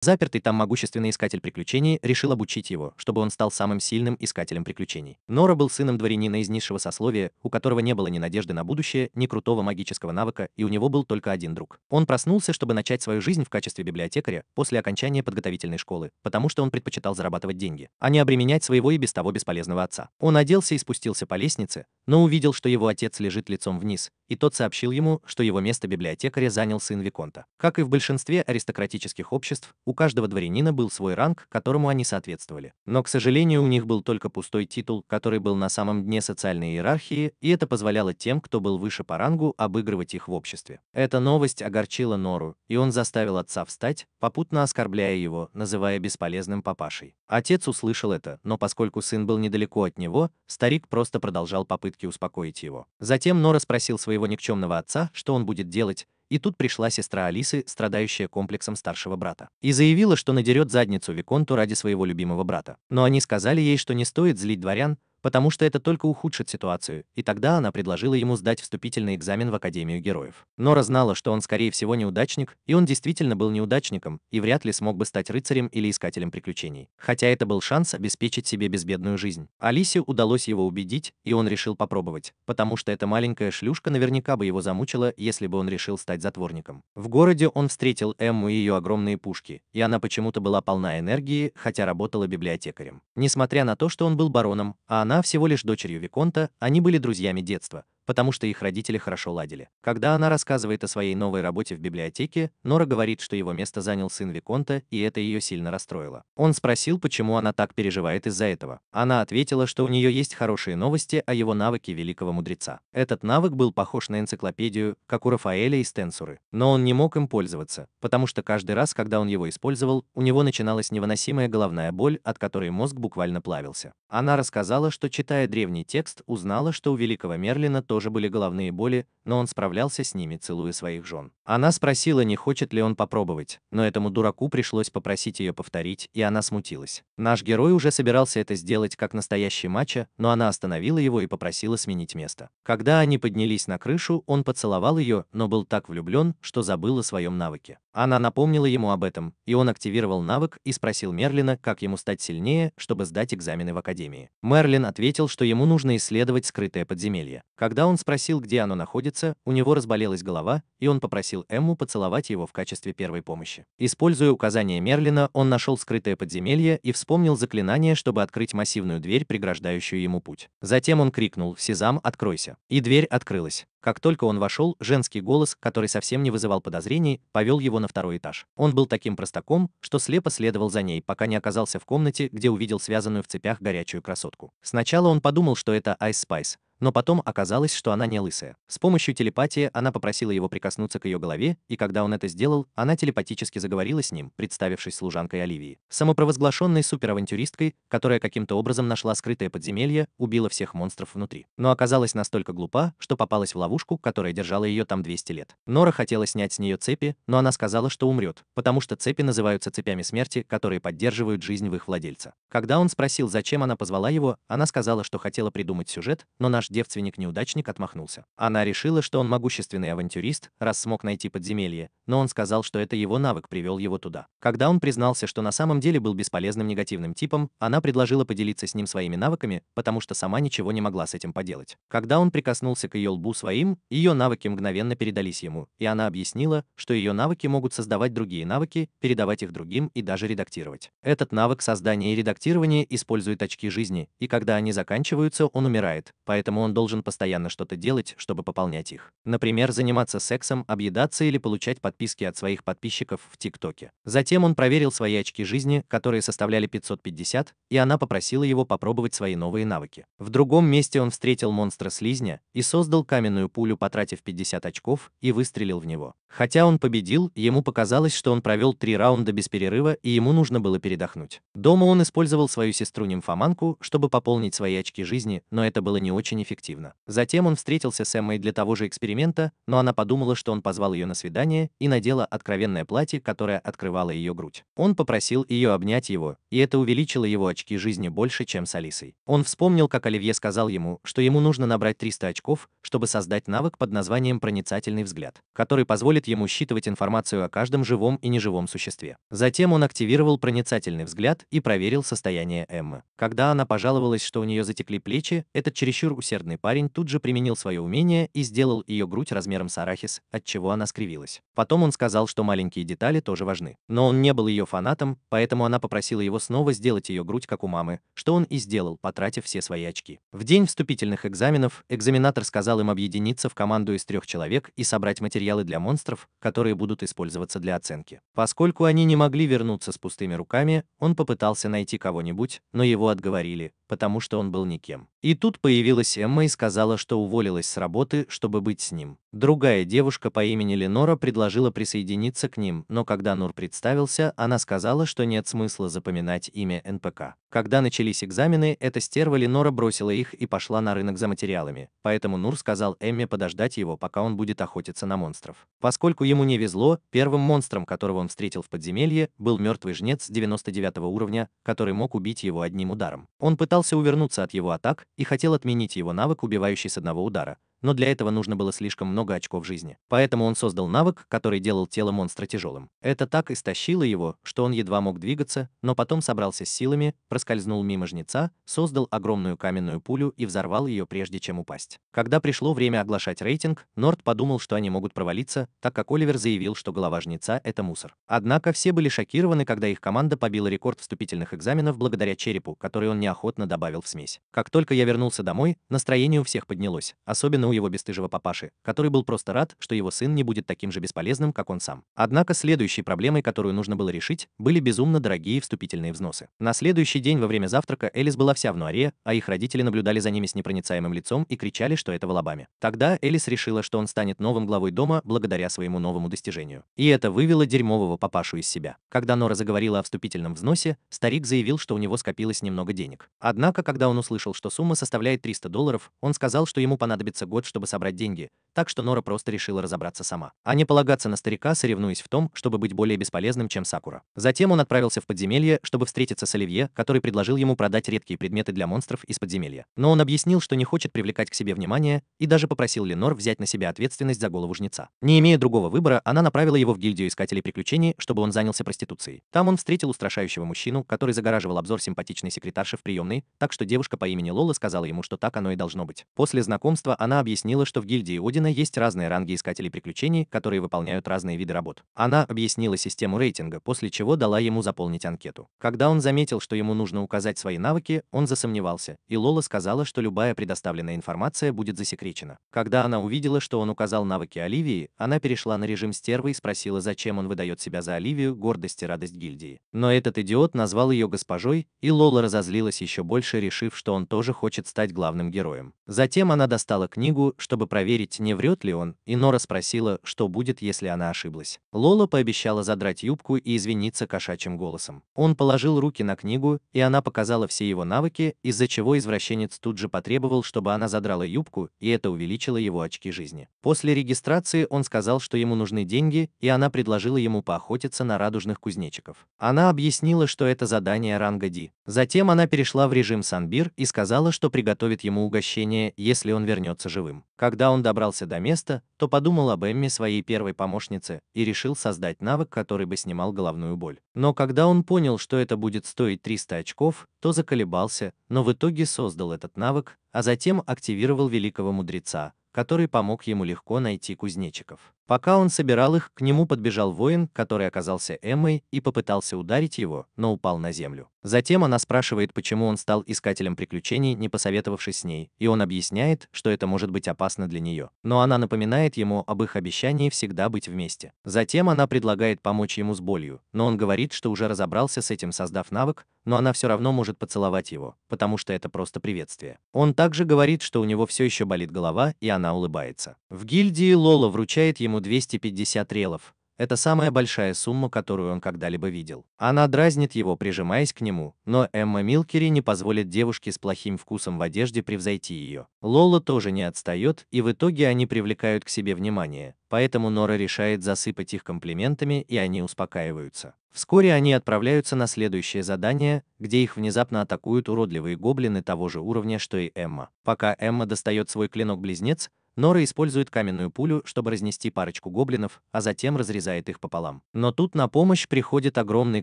Запертый там могущественный искатель приключений решил обучить его, чтобы он стал самым сильным искателем приключений. Нора был сыном дворянина из низшего сословия, у которого не было ни надежды на будущее, ни крутого магического навыка, и у него был только один друг. Он проснулся, чтобы начать свою жизнь в качестве библиотекаря после окончания подготовительной школы, потому что он предпочитал зарабатывать деньги, а не обременять своего и без того бесполезного отца. Он оделся и спустился по лестнице, но увидел, что его отец лежит лицом вниз, и тот сообщил ему, что его место библиотекаря занял сын виконта. Как и в большинстве аристократических обществ, у каждого дворянина был свой ранг, которому они соответствовали. Но, к сожалению, у них был только пустой титул, который был на самом дне социальной иерархии, и это позволяло тем, кто был выше по рангу, обыгрывать их в обществе. Эта новость огорчила Нору, и он заставил отца встать, попутно оскорбляя его, называя бесполезным папашей. Отец услышал это, но поскольку сын был недалеко от него, старик просто продолжал попытки успокоить его. Затем Нора спросил своего никчемного отца, что он будет делать, и тут пришла сестра Алисы, страдающая комплексом старшего брата, и заявила, что надерет задницу виконту ради своего любимого брата. Но они сказали ей, что не стоит злить дворян, потому что это только ухудшит ситуацию, и тогда она предложила ему сдать вступительный экзамен в Академию героев. Нора знала, что он скорее всего неудачник, и он действительно был неудачником, и вряд ли смог бы стать рыцарем или искателем приключений. Хотя это был шанс обеспечить себе безбедную жизнь. Алисе удалось его убедить, и он решил попробовать, потому что эта маленькая шлюшка наверняка бы его замучила, если бы он решил стать затворником. В городе он встретил Эмму и ее огромные пушки, и она почему-то была полна энергии, хотя работала библиотекарем. Несмотря на то, что он был бароном, а она всего лишь дочерью виконта, они были друзьями детства, потому что их родители хорошо ладили. Когда она рассказывает о своей новой работе в библиотеке, Нора говорит, что его место занял сын виконта, и это ее сильно расстроило. Он спросил, почему она так переживает из-за этого. Она ответила, что у нее есть хорошие новости о его навыке великого мудреца. Этот навык был похож на энциклопедию, как у Рафаэля и Стенсуры, но он не мог им пользоваться, потому что каждый раз, когда он его использовал, у него начиналась невыносимая головная боль, от которой мозг буквально плавился. Она рассказала, что, читая древний текст, узнала, что у великого Мерлина тоже были головные боли, но он справлялся с ними, целуя своих жен. Она спросила, не хочет ли он попробовать, но этому дураку пришлось попросить ее повторить, и она смутилась. Наш герой уже собирался это сделать как настоящий мачо, но она остановила его и попросила сменить место. Когда они поднялись на крышу, он поцеловал ее, но был так влюблен, что забыл о своем навыке. Она напомнила ему об этом, и он активировал навык и спросил Мерлина, как ему стать сильнее, чтобы сдать экзамены в Академии. Мерлин ответил, что ему нужно исследовать скрытое подземелье. Когда он спросил, где оно находится, у него разболелась голова, и он попросил Эмму поцеловать его в качестве первой помощи. Используя указания Мерлина, он нашел скрытое подземелье и вспомнил заклинание, чтобы открыть массивную дверь, преграждающую ему путь. Затем он крикнул: «Сезам, откройся!» И дверь открылась. Как только он вошел, женский голос, который совсем не вызывал подозрений, повел его на второй этаж. Он был таким простаком, что слепо следовал за ней, пока не оказался в комнате, где увидел связанную в цепях горячую красотку. Сначала он подумал, что это Айс Спайс, но потом оказалось, что она не лысая. С помощью телепатии она попросила его прикоснуться к ее голове, и когда он это сделал, она телепатически заговорила с ним, представившись служанкой Оливии. Самопровозглашенной суперавантюристкой, которая каким-то образом нашла скрытое подземелье, убила всех монстров внутри. Но оказалась настолько глупа, что попалась в ловушку, которая держала ее там 200 лет. Нора хотела снять с нее цепи, но она сказала, что умрет, потому что цепи называются цепями смерти, которые поддерживают жизнь в их владельца. Когда он спросил, зачем она позвала его, она сказала, что хотела придумать сюжет, но наш девственник-неудачник отмахнулся. Она решила, что он могущественный авантюрист, раз смог найти подземелье, но он сказал, что это его навык привел его туда. Когда он признался, что на самом деле был бесполезным негативным типом, она предложила поделиться с ним своими навыками, потому что сама ничего не могла с этим поделать. Когда он прикоснулся к ее лбу своим, ее навыки мгновенно передались ему, и она объяснила, что ее навыки могут создавать другие навыки, передавать их другим и даже редактировать. Этот навык создания и редактирования использует очки жизни, и когда они заканчиваются, он умирает, поэтому он должен постоянно что-то делать, чтобы пополнять их. Например, заниматься сексом, объедаться или получать подписки от своих подписчиков в ТикТоке. Затем он проверил свои очки жизни, которые составляли 550, и она попросила его попробовать свои новые навыки. В другом месте он встретил монстра-слизня и создал каменную пулю, потратив 50 очков, и выстрелил в него. Хотя он победил, ему показалось, что он провел 3 раунда без перерыва, и ему нужно было передохнуть. Дома он использовал свою сестру-нимфоманку, чтобы пополнить свои очки жизни, но это было не очень эффективно. эффективно. Затем он встретился с Эммой для того же эксперимента, но она подумала, что он позвал ее на свидание и надела откровенное платье, которое открывало ее грудь. Он попросил ее обнять его, и это увеличило его очки жизни больше, чем с Алисой. Он вспомнил, как Оливье сказал ему, что ему нужно набрать 300 очков, чтобы создать навык под названием «проницательный взгляд», который позволит ему считывать информацию о каждом живом и неживом существе. Затем он активировал проницательный взгляд и проверил состояние Эммы. Когда она пожаловалась, что у нее затекли плечи, этот чересчур усердный парень тут же применил свое умение и сделал ее грудь размером с арахис, отчего она скривилась. Потом он сказал, что маленькие детали тоже важны. Но он не был ее фанатом, поэтому она попросила его снова сделать ее грудь как у мамы, что он и сделал, потратив все свои очки. В день вступительных экзаменов экзаменатор сказал им объединиться в команду из 3 человек и собрать материалы для монстров, которые будут использоваться для оценки. Поскольку они не могли вернуться с пустыми руками, он попытался найти кого-нибудь, но его отговорили, потому что он был никем. И тут появилась Эмма и сказала, что уволилась с работы, чтобы быть с ним. Другая девушка по имени Ленора предложила присоединиться к ним, но когда Нур представился, она сказала, что нет смысла запоминать имя НПК. Когда начались экзамены, эта стерва Ленора бросила их и пошла на рынок за материалами, поэтому Нур сказал Эмме подождать его, пока он будет охотиться на монстров. Поскольку ему не везло, первым монстром, которого он встретил в подземелье, был мертвый жнец 99 уровня, который мог убить его одним ударом. Он пытался увернуться от его атак и хотел отменить его навык, убивающий с одного удара, но для этого нужно было слишком много очков жизни. Поэтому он создал навык, который делал тело монстра тяжелым. Это так истощило его, что он едва мог двигаться, но потом собрался с силами, проскользнул мимо жнеца, создал огромную каменную пулю и взорвал ее, прежде чем упасть. Когда пришло время оглашать рейтинг, Норд подумал, что они могут провалиться, так как Оливер заявил, что голова жнеца — это мусор. Однако все были шокированы, когда их команда побила рекорд вступительных экзаменов благодаря черепу, который он неохотно добавил в смесь. Как только я вернулся домой, настроение у всех поднялось, особенно у его бесстыжего папаши, который был просто рад, что его сын не будет таким же бесполезным, как он сам. Однако следующей проблемой, которую нужно было решить, были безумно дорогие вступительные взносы. На следующий день во время завтрака Элис была вся в нуаре, а их родители наблюдали за ними с непроницаемым лицом и кричали, что это в Алабаме. Тогда Элис решила, что он станет новым главой дома благодаря своему новому достижению. И это вывело дерьмового папашу из себя. Когда Нора заговорила о вступительном взносе, старик заявил, что у него скопилось немного денег. Однако, когда он услышал, что сумма составляет $300, он сказал, что ему понадобится год, чтобы собрать деньги, так что Нора просто решила разобраться сама, а не полагаться на старика, соревнуясь в том, чтобы быть более бесполезным, чем Сакура. Затем он отправился в подземелье, чтобы встретиться с Оливье, который предложил ему продать редкие предметы для монстров из подземелья. Но он объяснил, что не хочет привлекать к себе внимание, и даже попросил Ленор взять на себя ответственность за голову жнеца. Не имея другого выбора, она направила его в гильдию искателей приключений, чтобы он занялся проституцией. Там он встретил устрашающего мужчину, который загораживал обзор симпатичной секретарши в приемной, так что девушка по имени Лола сказала ему, что так оно и должно быть. После знакомства она объяснила, что в гильдии Одина есть разные ранги искателей приключений, которые выполняют разные виды работ. Она объяснила систему рейтинга, после чего дала ему заполнить анкету. Когда он заметил, что ему нужно указать свои навыки, он засомневался, и Лола сказала, что любая предоставленная информация будет засекречена. Когда она увидела, что он указал навыки Оливии, она перешла на режим стервы и спросила, зачем он выдает себя за Оливию, гордость и радость гильдии. Но этот идиот назвал ее госпожой, и Лола разозлилась еще больше, решив, что он тоже хочет стать главным героем. Затем она достала книгу, чтобы проверить, не врет ли он, и Нора спросила, что будет, если она ошиблась. Лола пообещала задрать юбку и извиниться кошачьим голосом. Он положил руки на книгу, и она показала все его навыки, из-за чего извращенец тут же потребовал, чтобы она задрала юбку, и это увеличило его очки жизни. После регистрации он сказал, что ему нужны деньги, и она предложила ему поохотиться на радужных кузнечиков. Она объяснила, что это задание ранга D. Затем она перешла в режим Санбир и сказала, что приготовит ему угощение, если он вернется живым. Когда он добрался до места, то подумал об Эмме, своей первой помощнице, и решил создать навык, который бы снимал головную боль. Но когда он понял, что это будет стоить 300 очков, то заколебался, но в итоге создал этот навык, а затем активировал великого мудреца, который помог ему легко найти кузнечиков. Пока он собирал их, к нему подбежал воин, который оказался Эммой, и попытался ударить его, но упал на землю. Затем она спрашивает, почему он стал искателем приключений, не посоветовавшись с ней, и он объясняет, что это может быть опасно для нее. Но она напоминает ему об их обещании всегда быть вместе. Затем она предлагает помочь ему с болью, но он говорит, что уже разобрался с этим, создав навык, но она все равно может поцеловать его, потому что это просто приветствие. Он также говорит, что у него все еще болит голова, и она улыбается. В гильдии Лола вручает ему 250 релов. Это самая большая сумма, которую он когда-либо видел. Она дразнит его, прижимаясь к нему, но Эмма Милкери не позволит девушке с плохим вкусом в одежде превзойти ее. Лола тоже не отстает, и в итоге они привлекают к себе внимание, поэтому Нора решает засыпать их комплиментами, и они успокаиваются. Вскоре они отправляются на следующее задание, где их внезапно атакуют уродливые гоблины того же уровня, что и Эмма. Пока Эмма достает свой клинок-близнец, Нора использует каменную пулю, чтобы разнести парочку гоблинов, а затем разрезает их пополам. Но тут на помощь приходит огромный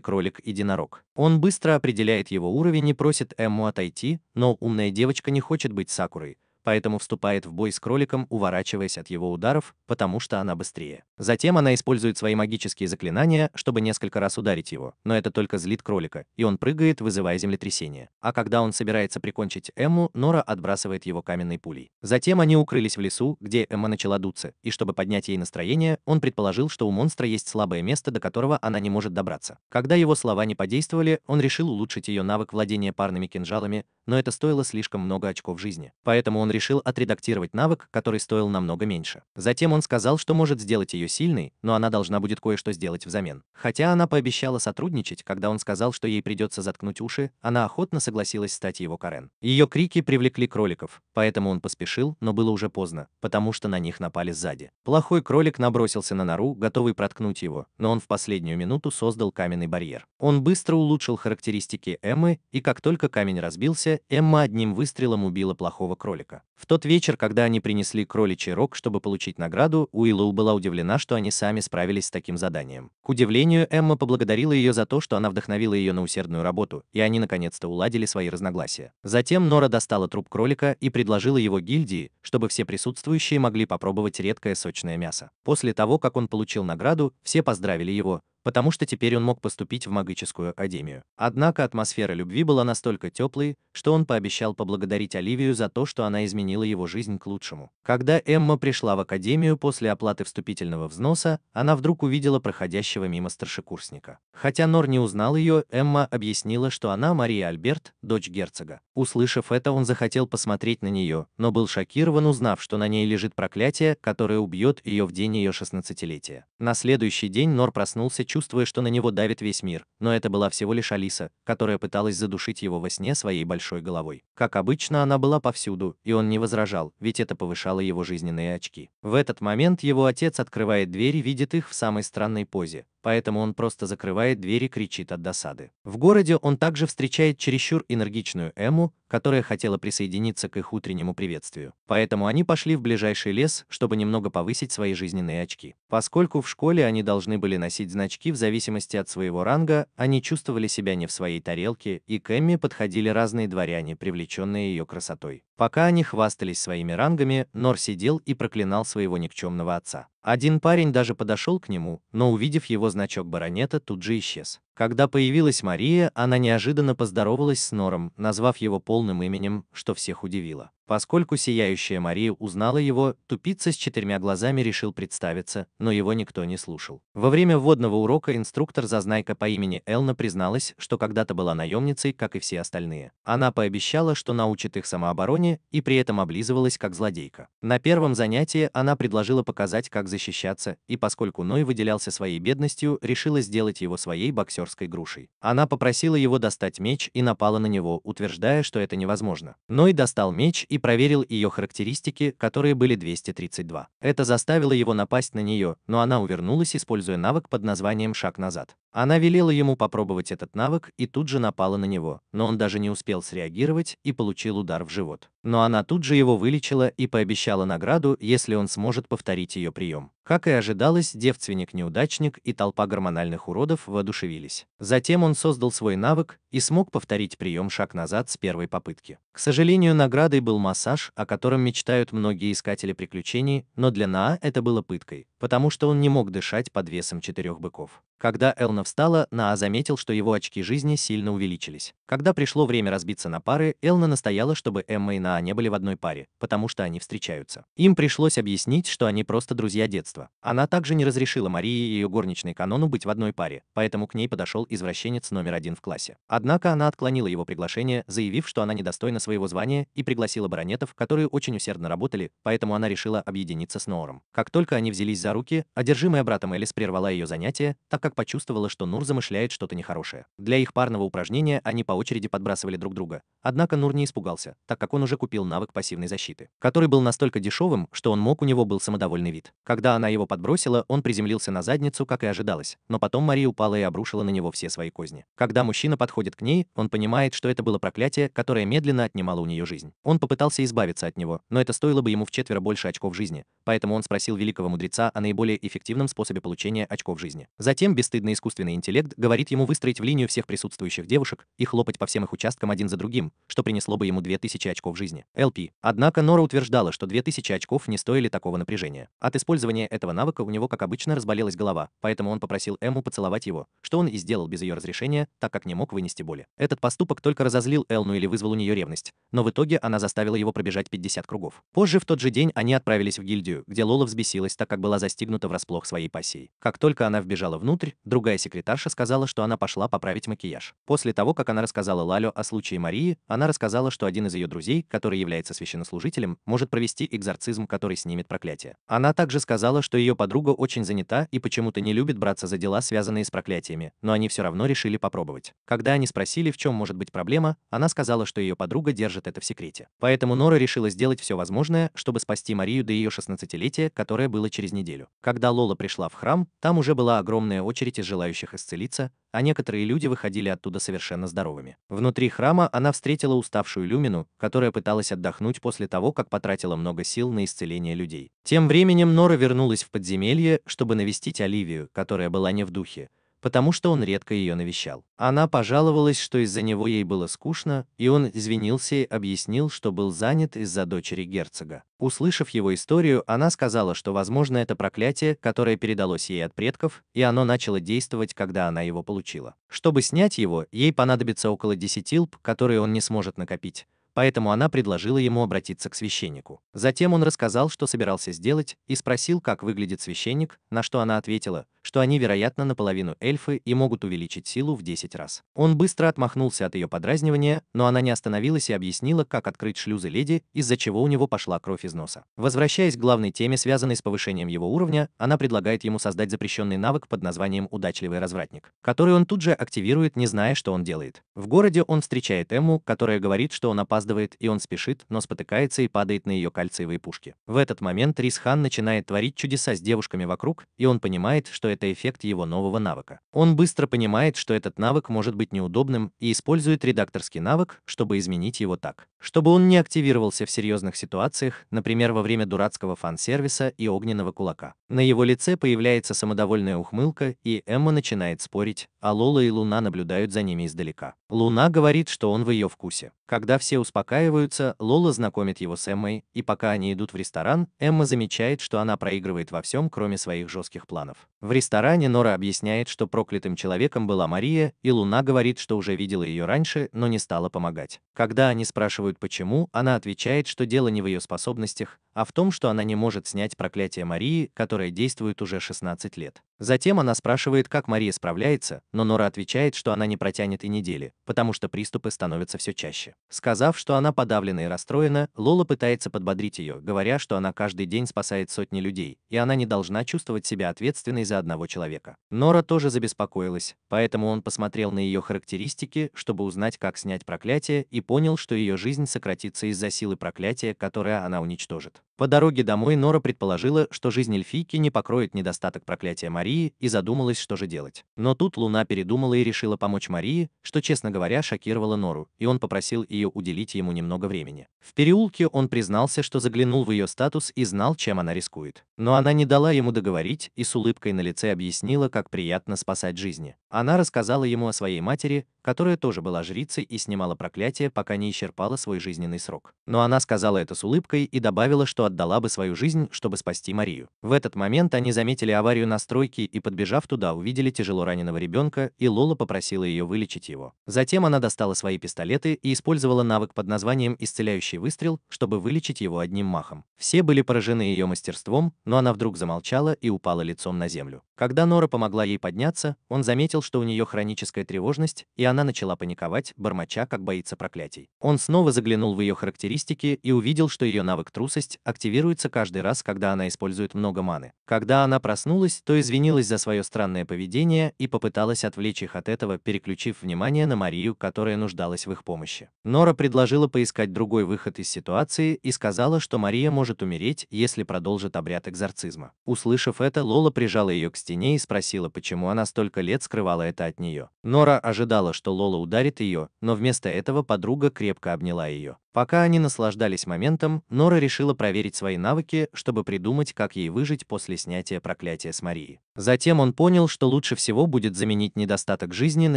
кролик-единорог. Он быстро определяет его уровень и просит Эмму отойти, но умная девочка не хочет быть Сакурой, поэтому вступает в бой с кроликом, уворачиваясь от его ударов, потому что она быстрее. Затем она использует свои магические заклинания, чтобы несколько раз ударить его, но это только злит кролика, и он прыгает, вызывая землетрясение. А когда он собирается прикончить Эмму, Нора отбрасывает его каменной пулей. Затем они укрылись в лесу, где Эмма начала дуться, и чтобы поднять ей настроение, он предположил, что у монстра есть слабое место, до которого она не может добраться. Когда его слова не подействовали, он решил улучшить ее навык владения парными кинжалами, но это стоило слишком много очков жизни. Поэтому он решил отредактировать навык, который стоил намного меньше. Затем он сказал, что может сделать ее сильной, но она должна будет кое-что сделать взамен. Хотя она пообещала сотрудничать, когда он сказал, что ей придется заткнуть уши, она охотно согласилась стать его Карен. Ее крики привлекли кроликов, поэтому он поспешил, но было уже поздно, потому что на них напали сзади. Плохой кролик набросился на нору, готовый проткнуть его, но он в последнюю минуту создал каменный барьер. Он быстро улучшил характеристики Эммы, и как только камень разбился, Эмма одним выстрелом убила плохого кролика. В тот вечер, когда они принесли кроличий рог, чтобы получить награду, Уиллоу была удивлена, что они сами справились с таким заданием. К удивлению, Эмма поблагодарила ее за то, что она вдохновила ее на усердную работу, и они наконец-то уладили свои разногласия. Затем Нора достала труп кролика и предложила его гильдии, чтобы все присутствующие могли попробовать редкое сочное мясо. После того, как он получил награду, все поздравили его, потому что теперь он мог поступить в магическую академию. Однако атмосфера любви была настолько теплой, что он пообещал поблагодарить Оливию за то, что она изменила его жизнь к лучшему. Когда Эмма пришла в академию после оплаты вступительного взноса, она вдруг увидела проходящего мимо старшекурсника. Хотя Нор не узнал ее, Эмма объяснила, что она Мария Альберт, дочь герцога. Услышав это, он захотел посмотреть на нее, но был шокирован, узнав, что на ней лежит проклятие, которое убьет ее в день ее 16-летия. На следующий день Нор проснулся, чувствуя, что на него давит весь мир, но это была всего лишь Алиса, которая пыталась задушить его во сне своей большой головой. Как обычно, она была повсюду, и он не возражал, ведь это повышало его жизненные очки. В этот момент его отец открывает дверь и видит их в самой странной позе, поэтому он просто закрывает дверь и кричит от досады. В городе он также встречает чересчур энергичную Эмму, которая хотела присоединиться к их утреннему приветствию. Поэтому они пошли в ближайший лес, чтобы немного повысить свои жизненные очки. Поскольку в школе они должны были носить значки в зависимости от своего ранга, они чувствовали себя не в своей тарелке, и к Эмме подходили разные дворяне, привлеченные ее красотой. Пока они хвастались своими рангами, Нор сидел и проклинал своего никчемного отца. Один парень даже подошел к нему, но, увидев его значок баронета, тут же исчез. Когда появилась Мария, она неожиданно поздоровалась с Нором, назвав его полным именем, что всех удивило. Поскольку сияющая Мария узнала его, тупица с 4 глазами решил представиться, но его никто не слушал. Во время вводного урока инструктор-зазнайка по имени Элна призналась, что когда-то была наемницей, как и все остальные. Она пообещала, что научит их самообороне, и при этом облизывалась как злодейка. На первом занятии она предложила показать, как защищаться, и поскольку Ной выделялся своей бедностью, решила сделать его своей боксерской грушей. Она попросила его достать меч и напала на него, утверждая, что это невозможно. Ной достал меч и проверил ее характеристики, которые были 232. Это заставило его напасть на нее, но она увернулась, используя навык под названием «Шаг назад». Она велела ему попробовать этот навык и тут же напала на него, но он даже не успел среагировать и получил удар в живот. Но она тут же его вылечила и пообещала награду, если он сможет повторить ее прием. Как и ожидалось, девственник-неудачник и толпа гормональных уродов воодушевились. Затем он создал свой навык и смог повторить прием «Шаг назад» с первой попытки. К сожалению, наградой был массаж, о котором мечтают многие искатели приключений, но для Наа это было пыткой, потому что он не мог дышать под весом 4 быков. Когда Элна встала, Наа заметил, что его очки жизни сильно увеличились. Когда пришло время разбиться на пары, Элна настояла, чтобы Эмма и Наа не были в одной паре, потому что они встречаются. Им пришлось объяснить, что они просто друзья детства. Она также не разрешила Марии и ее горничной Канону быть в одной паре, поэтому к ней подошел извращенец номер один в классе. Однако она отклонила его приглашение, заявив, что она недостойна своего звания, и пригласила баронетов, которые очень усердно работали, поэтому она решила объединиться с Ноором. Как только они взялись за руки, одержимая братом Элис прервала ее занятие, так как почувствовала, что Нур замышляет что-то нехорошее. Для их парного упражнения они по очереди подбрасывали друг друга. Однако Нур не испугался, так как он уже купил навык пассивной защиты, который был настолько дешевым, что у него был самодовольный вид. Когда она его подбросила, он приземлился на задницу, как и ожидалось, но потом Мария упала и обрушила на него все свои козни. Когда мужчина подходит к ней, он понимает, что это было проклятие, которое медленно отнимало у нее жизнь. Он попытался избавиться от него, но это стоило бы ему вчетверо больше очков жизни, поэтому он спросил великого мудреца о наиболее эффективном способе получения очков жизни. Затем бесстыдный искусственный интеллект говорит ему выстроить в линию всех присутствующих девушек и хлопать по всем их участкам один за другим, что принесло бы ему 2000 очков жизни. ЛП. Однако Нора утверждала, что 2000 очков не стоили такого напряжения. От использования этого навыка у него, как обычно, разболелась голова, поэтому он попросил Эмму поцеловать его, что он и сделал без ее разрешения, так как не мог вынести боли. Этот поступок только разозлил Элну или вызвал у нее ревность, но в итоге она заставила его пробежать 50 кругов. Позже в тот же день они отправились в гильдию, где Лола взбесилась, так как была застигнута врасплох своей пассией. Как только она вбежала внутрь, другая секретарша сказала, что она пошла поправить макияж. После того, как она рассказала Лалю о случае Марии, она рассказала, что один из ее друзей, который является священнослужителем, может провести экзорцизм, который снимет проклятие. Она также сказала, что ее подруга очень занята и почему-то не любит браться за дела, связанные с проклятиями, но они все равно решили попробовать. Когда они спросили, в чем может быть проблема, она сказала, что ее подруга держит это в секрете. Поэтому Нора решила сделать все возможное, чтобы спасти Марию до ее 16-летия, которое было через неделю. Когда Лола пришла в храм, там уже была огромная очередь из желающих исцелиться, а некоторые люди выходили оттуда совершенно здоровыми. Внутри храма она встретила уставшую Люмину, которая пыталась отдохнуть после того, как потратила много сил на исцеление людей. Тем временем Нора вернулась в подземелье, чтобы навестить Оливию, которая была не в духе, потому что он редко ее навещал. Она пожаловалась, что из-за него ей было скучно, и он извинился и объяснил, что был занят из-за дочери герцога. Услышав его историю, она сказала, что, возможно, это проклятие, которое передалось ей от предков, и оно начало действовать, когда она его получила. Чтобы снять его, ей понадобится около 10 лп, которые он не сможет накопить. Поэтому она предложила ему обратиться к священнику. Затем он рассказал, что собирался сделать, и спросил, как выглядит священник, на что она ответила, что они, вероятно, наполовину эльфы и могут увеличить силу в 10 раз. Он быстро отмахнулся от ее подразнивания, но она не остановилась и объяснила, как открыть шлюзы леди, из-за чего у него пошла кровь из носа. Возвращаясь к главной теме, связанной с повышением его уровня, она предлагает ему создать запрещенный навык под названием «Удачливый развратник», который он тут же активирует, не зная, что он делает. В городе он встречает Эмму, которая говорит, что он опаздывает, и он спешит, но спотыкается и падает на ее кальциевые пушки. В этот момент Рисхан начинает творить чудеса с девушками вокруг, и он понимает, что это эффект его нового навыка. Он быстро понимает, что этот навык может быть неудобным, и использует редакторский навык, чтобы изменить его так, чтобы он не активировался в серьезных ситуациях, например, во время дурацкого фан-сервиса и огненного кулака. На его лице появляется самодовольная ухмылка, и Эмма начинает спорить, а Лола и Луна наблюдают за ними издалека. Луна говорит, что он в ее вкусе. Когда все успокаиваются, Лола знакомит его с Эммой, и пока они идут в ресторан, Эмма замечает, что она проигрывает во всем, кроме своих жестких планов. В ресторане Нора объясняет, что проклятым человеком была Мария, и Луна говорит, что уже видела ее раньше, но не стала помогать. Когда они спрашивают почему, она отвечает, что дело не в ее способностях, а в том, что она не может снять проклятие Марии, которое действует уже 16 лет. Затем она спрашивает, как Мария справляется, но Нора отвечает, что она не протянет и недели, потому что приступы становятся все чаще. Сказав, что она подавлена и расстроена, Лола пытается подбодрить ее, говоря, что она каждый день спасает сотни людей, и она не должна чувствовать себя ответственной за одного человека. Нора тоже забеспокоилась, поэтому он посмотрел на ее характеристики, чтобы узнать, как снять проклятие, и понял, что ее жизнь сократится из-за силы проклятия, которое она уничтожит. По дороге домой Нора предположила, что жизнь эльфийки не покроет недостаток проклятия Марии, и задумалась, что же делать. Но тут Луна передумала и решила помочь Марии, что, честно говоря, шокировало Нору, и он попросил ее уделить ему немного времени. В переулке он признался, что заглянул в ее статус и знал, чем она рискует. Но она не дала ему договорить и с улыбкой на лице объяснила, как приятно спасать жизни. Она рассказала ему о своей матери, которая тоже была жрицей и снимала проклятие, пока не исчерпала свой жизненный срок. Но она сказала это с улыбкой и добавила, что отдала бы свою жизнь, чтобы спасти Марию. В этот момент они заметили аварию на стройке и, подбежав туда, увидели тяжело раненого ребенка, и Лола попросила ее вылечить его. Затем она достала свои пистолеты и использовала навык под названием «Исцеляющий выстрел», чтобы вылечить его одним махом. Все были поражены ее мастерством, но она вдруг замолчала и упала лицом на землю. Когда Нора помогла ей подняться, он заметил, что у нее хроническая тревожность, и она начала паниковать, бормоча, как боится проклятий. Он снова заглянул в ее характеристики и увидел, что ее навык трусость активируется каждый раз, когда она использует много маны. Когда она проснулась, то извинилась за свое странное поведение и попыталась отвлечь их от этого, переключив внимание на Марию, которая нуждалась в их помощи. Нора предложила поискать другой выход из ситуации и сказала, что Мария может умереть, если продолжит обряд экзорцизма. Услышав это, Лола прижала ее к стене и спросила, почему она столько лет скрывала это от нее. Нора ожидала, что Лола ударит ее, но вместо этого подруга крепко обняла ее. Пока они наслаждались моментом, Нора решила проверить свои навыки, чтобы придумать, как ей выжить после снятия проклятия с Марии. Затем он понял, что лучше всего будет заменить недостаток жизни на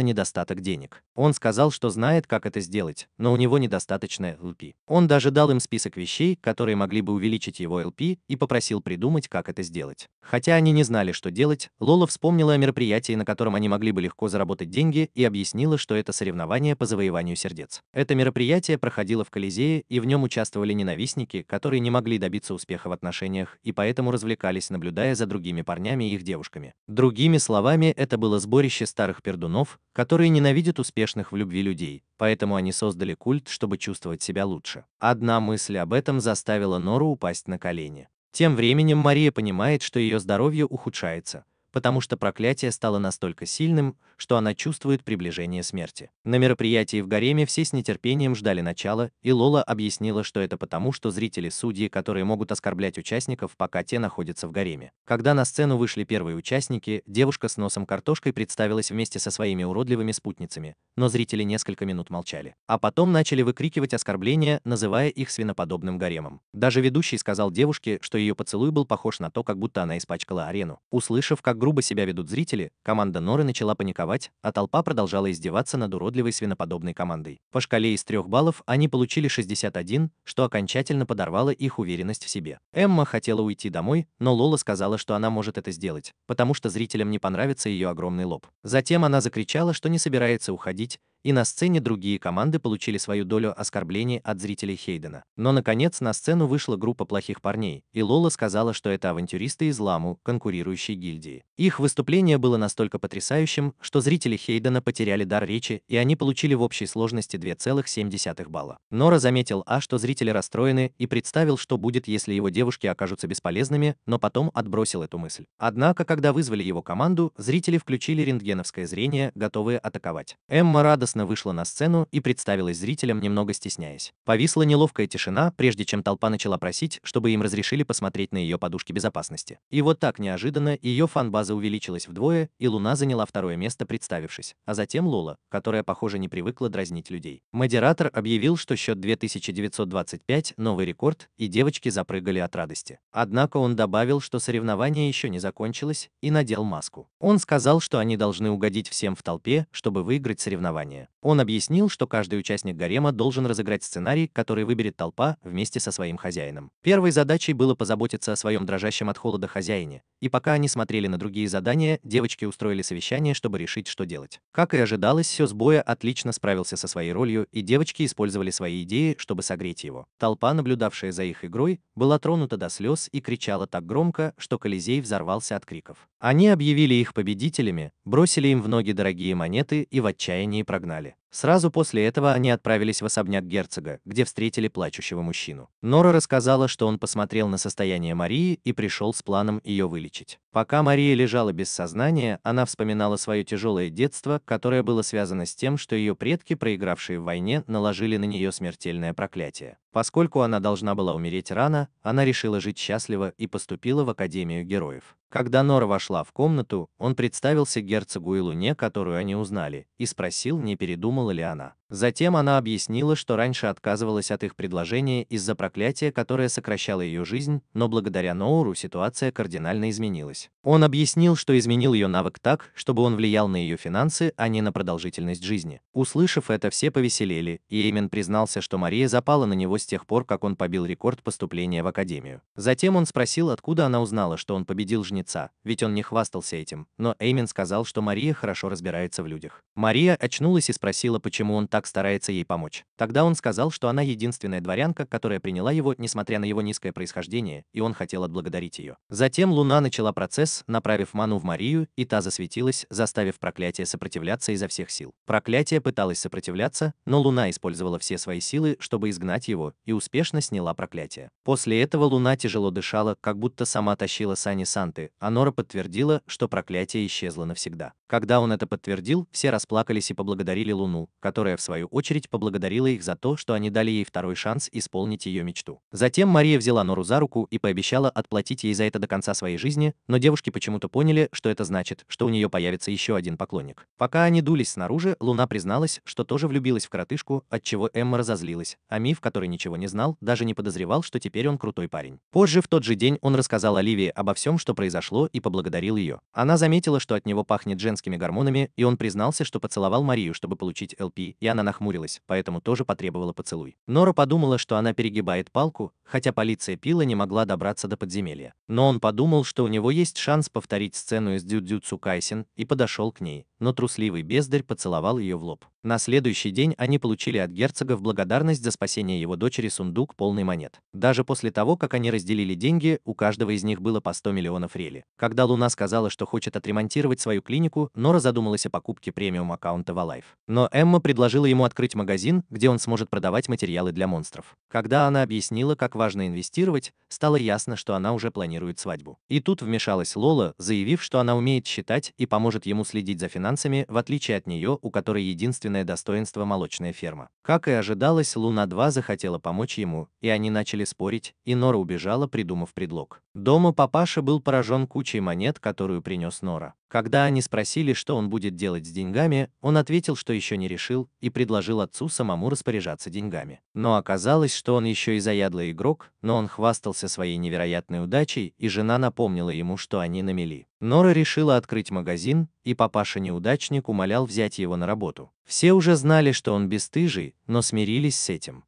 недостаток денег. Он сказал, что знает, как это сделать, но у него недостаточно LP. Он даже дал им список вещей, которые могли бы увеличить его LP, и попросил придумать, как это сделать. Хотя они не знали, что делать, Лола вспомнила о мероприятии, на котором они могли бы легко заработать деньги, и объяснила, что это соревнование по завоеванию сердец. Это мероприятие проходило в Колизее, и в нем участвовали ненавистники, которые не могли добиться успеха в отношениях и поэтому развлекались, наблюдая за другими парнями и их девушками. Другими словами, это было сборище старых пердунов, которые ненавидят успешных в любви людей, поэтому они создали культ, чтобы чувствовать себя лучше. Одна мысль об этом заставила Нору упасть на колени. Тем временем Мария понимает, что ее здоровье ухудшается, потому что проклятие стало настолько сильным, что она чувствует приближение смерти. На мероприятии в гареме все с нетерпением ждали начала, и Лола объяснила, что это потому, что зрители судьи, которые могут оскорблять участников, пока те находятся в гареме. Когда на сцену вышли первые участники, девушка с носом картошкой представилась вместе со своими уродливыми спутницами, но зрители несколько минут молчали. А потом начали выкрикивать оскорбления, называя их свиноподобным гаремом. Даже ведущий сказал девушке, что ее поцелуй был похож на то, как будто она испачкала арену. Услышав, как грубо себя ведут зрители, команда Норы начала паниковать, а толпа продолжала издеваться над уродливой свиноподобной командой. По шкале из 3 баллов они получили 61, что окончательно подорвало их уверенность в себе. Эмма хотела уйти домой, но Лола сказала, что она может это сделать, потому что зрителям не понравится ее огромный лоб. Затем она закричала, что не собирается уходить, и на сцене другие команды получили свою долю оскорблений от зрителей Хейдена. Но наконец на сцену вышла группа плохих парней, и Лола сказала, что это авантюристы из Ламу, конкурирующей гильдии. Их выступление было настолько потрясающим, что зрители Хейдена потеряли дар речи, и они получили в общей сложности 2,7 балла. Нора заметил, что зрители расстроены, и представил, что будет, если его девушки окажутся бесполезными, но потом отбросил эту мысль. Однако, когда вызвали его команду, зрители включили рентгеновское зрение, готовые атаковать. Эмма радостно вышла на сцену и представилась зрителям, немного стесняясь. Повисла неловкая тишина, прежде чем толпа начала просить, чтобы им разрешили посмотреть на ее подушки безопасности. И вот так неожиданно ее фан-база увеличилась вдвое, и Луна заняла 2-е место, представившись, а затем Лола, которая, похоже, не привыкла дразнить людей. Модератор объявил, что счет 2925 – новый рекорд, и девочки запрыгали от радости. Однако он добавил, что соревнование еще не закончилось, и надел маску. Он сказал, что они должны угодить всем в толпе, чтобы выиграть соревнование. Он объяснил, что каждый участник гарема должен разыграть сценарий, который выберет толпа вместе со своим хозяином. Первой задачей было позаботиться о своем дрожащем от холода хозяине, и пока они смотрели на другие задания, девочки устроили совещание, чтобы решить, что делать. Как и ожидалось, Сёсбоя отлично справился со своей ролью, и девочки использовали свои идеи, чтобы согреть его. Толпа, наблюдавшая за их игрой, была тронута до слез и кричала так громко, что Колизей взорвался от криков. Они объявили их победителями, бросили им в ноги дорогие монеты и в отчаянии прогнали. Сразу после этого они отправились в особняк герцога, где встретили плачущего мужчину. Нора рассказала, что он посмотрел на состояние Марии и пришел с планом ее вылечить. Пока Мария лежала без сознания, она вспоминала свое тяжелое детство, которое было связано с тем, что ее предки, проигравшие в войне, наложили на нее смертельное проклятие. Поскольку она должна была умереть рано, она решила жить счастливо и поступила в Академию героев. Когда Нора вошла в комнату, он представился герцогу и Луне, которую они узнали, и спросил, не передумала ли она. Затем она объяснила, что раньше отказывалась от их предложения из-за проклятия, которое сокращало ее жизнь, но благодаря Ноуру ситуация кардинально изменилась. Он объяснил, что изменил ее навык так, чтобы он влиял на ее финансы, а не на продолжительность жизни. Услышав это, все повеселели, и Эймен признался, что Мария запала на него с тех пор, как он побил рекорд поступления в академию. Затем он спросил, откуда она узнала, что он победил жнеца, ведь он не хвастался этим, но Эймен сказал, что Мария хорошо разбирается в людях. Мария очнулась и спросила, почему он так старается ей помочь. Тогда он сказал, что она единственная дворянка, которая приняла его, несмотря на его низкое происхождение, и он хотел отблагодарить ее. Затем Луна начала процесс, направив ману в Марию, и та засветилась, заставив проклятие сопротивляться изо всех сил. Проклятие пыталось сопротивляться, но Луна использовала все свои силы, чтобы изгнать его, и успешно сняла проклятие. После этого Луна тяжело дышала, как будто сама тащила сани Санты, а Нора подтвердила, что проклятие исчезло навсегда. Когда он это подтвердил, все расплакались и поблагодарили Луну, которая, в свою очередь, поблагодарила их за то, что они дали ей второй шанс исполнить ее мечту. Затем Мария взяла Нору за руку и пообещала отплатить ей за это до конца своей жизни, но девушки почему-то поняли, что это значит, что у нее появится еще один поклонник. Пока они дулись снаружи, Луна призналась, что тоже влюбилась в коротышку, отчего Эмма разозлилась, а Миф, который ничего не знал, даже не подозревал, что теперь он крутой парень. Позже в тот же день он рассказал Оливии обо всем, что произошло, и поблагодарил ее. Она заметила, что от него пахнет женскими гормонами, и он признался, что поцеловал Марию, чтобы получить ЛП, и она нахмурилась, поэтому тоже потребовала поцелуй. Нора подумала, что она перегибает палку, хотя полиция Пила не могла добраться до подземелья. Но он подумал, что у него есть шанс повторить сцену из Дзюдзюцу Кайсен, и подошел к ней, но трусливый бездарь поцеловал ее в лоб. На следующий день они получили от герцога в благодарность за спасение его дочери сундук полный монет. Даже после того, как они разделили деньги, у каждого из них было по 100 миллионов рели. Когда Луна сказала, что хочет отремонтировать свою клинику, Нора задумалась о покупке премиум аккаунта Валайф. Но Эмма предложила ему открыть магазин, где он сможет продавать материалы для монстров. Когда она объяснила, как важно инвестировать, стало ясно, что она уже планирует свадьбу. И тут вмешалась Лола, заявив, что она умеет считать и поможет ему следить за финансами, в отличие от нее, у которой единственное достоинство молочная ферма. Как и ожидалось, Луна-2 захотела помочь ему, и они начали спорить, и Нора убежала, придумав предлог. Дома папаша был поражен кучей монет, которую принес Нора. Когда они спросили, что он будет делать с деньгами, он ответил, что еще не решил, и предложил отцу самому распоряжаться деньгами. Но оказалось, что он еще и заядлый игрок, но он хвастался своей невероятной удачей, и жена напомнила ему, что они на мели. Нора решила открыть магазин, и папаша-неудачник умолял взять его на работу. Все уже знали, что он бесстыжий, но смирились с этим.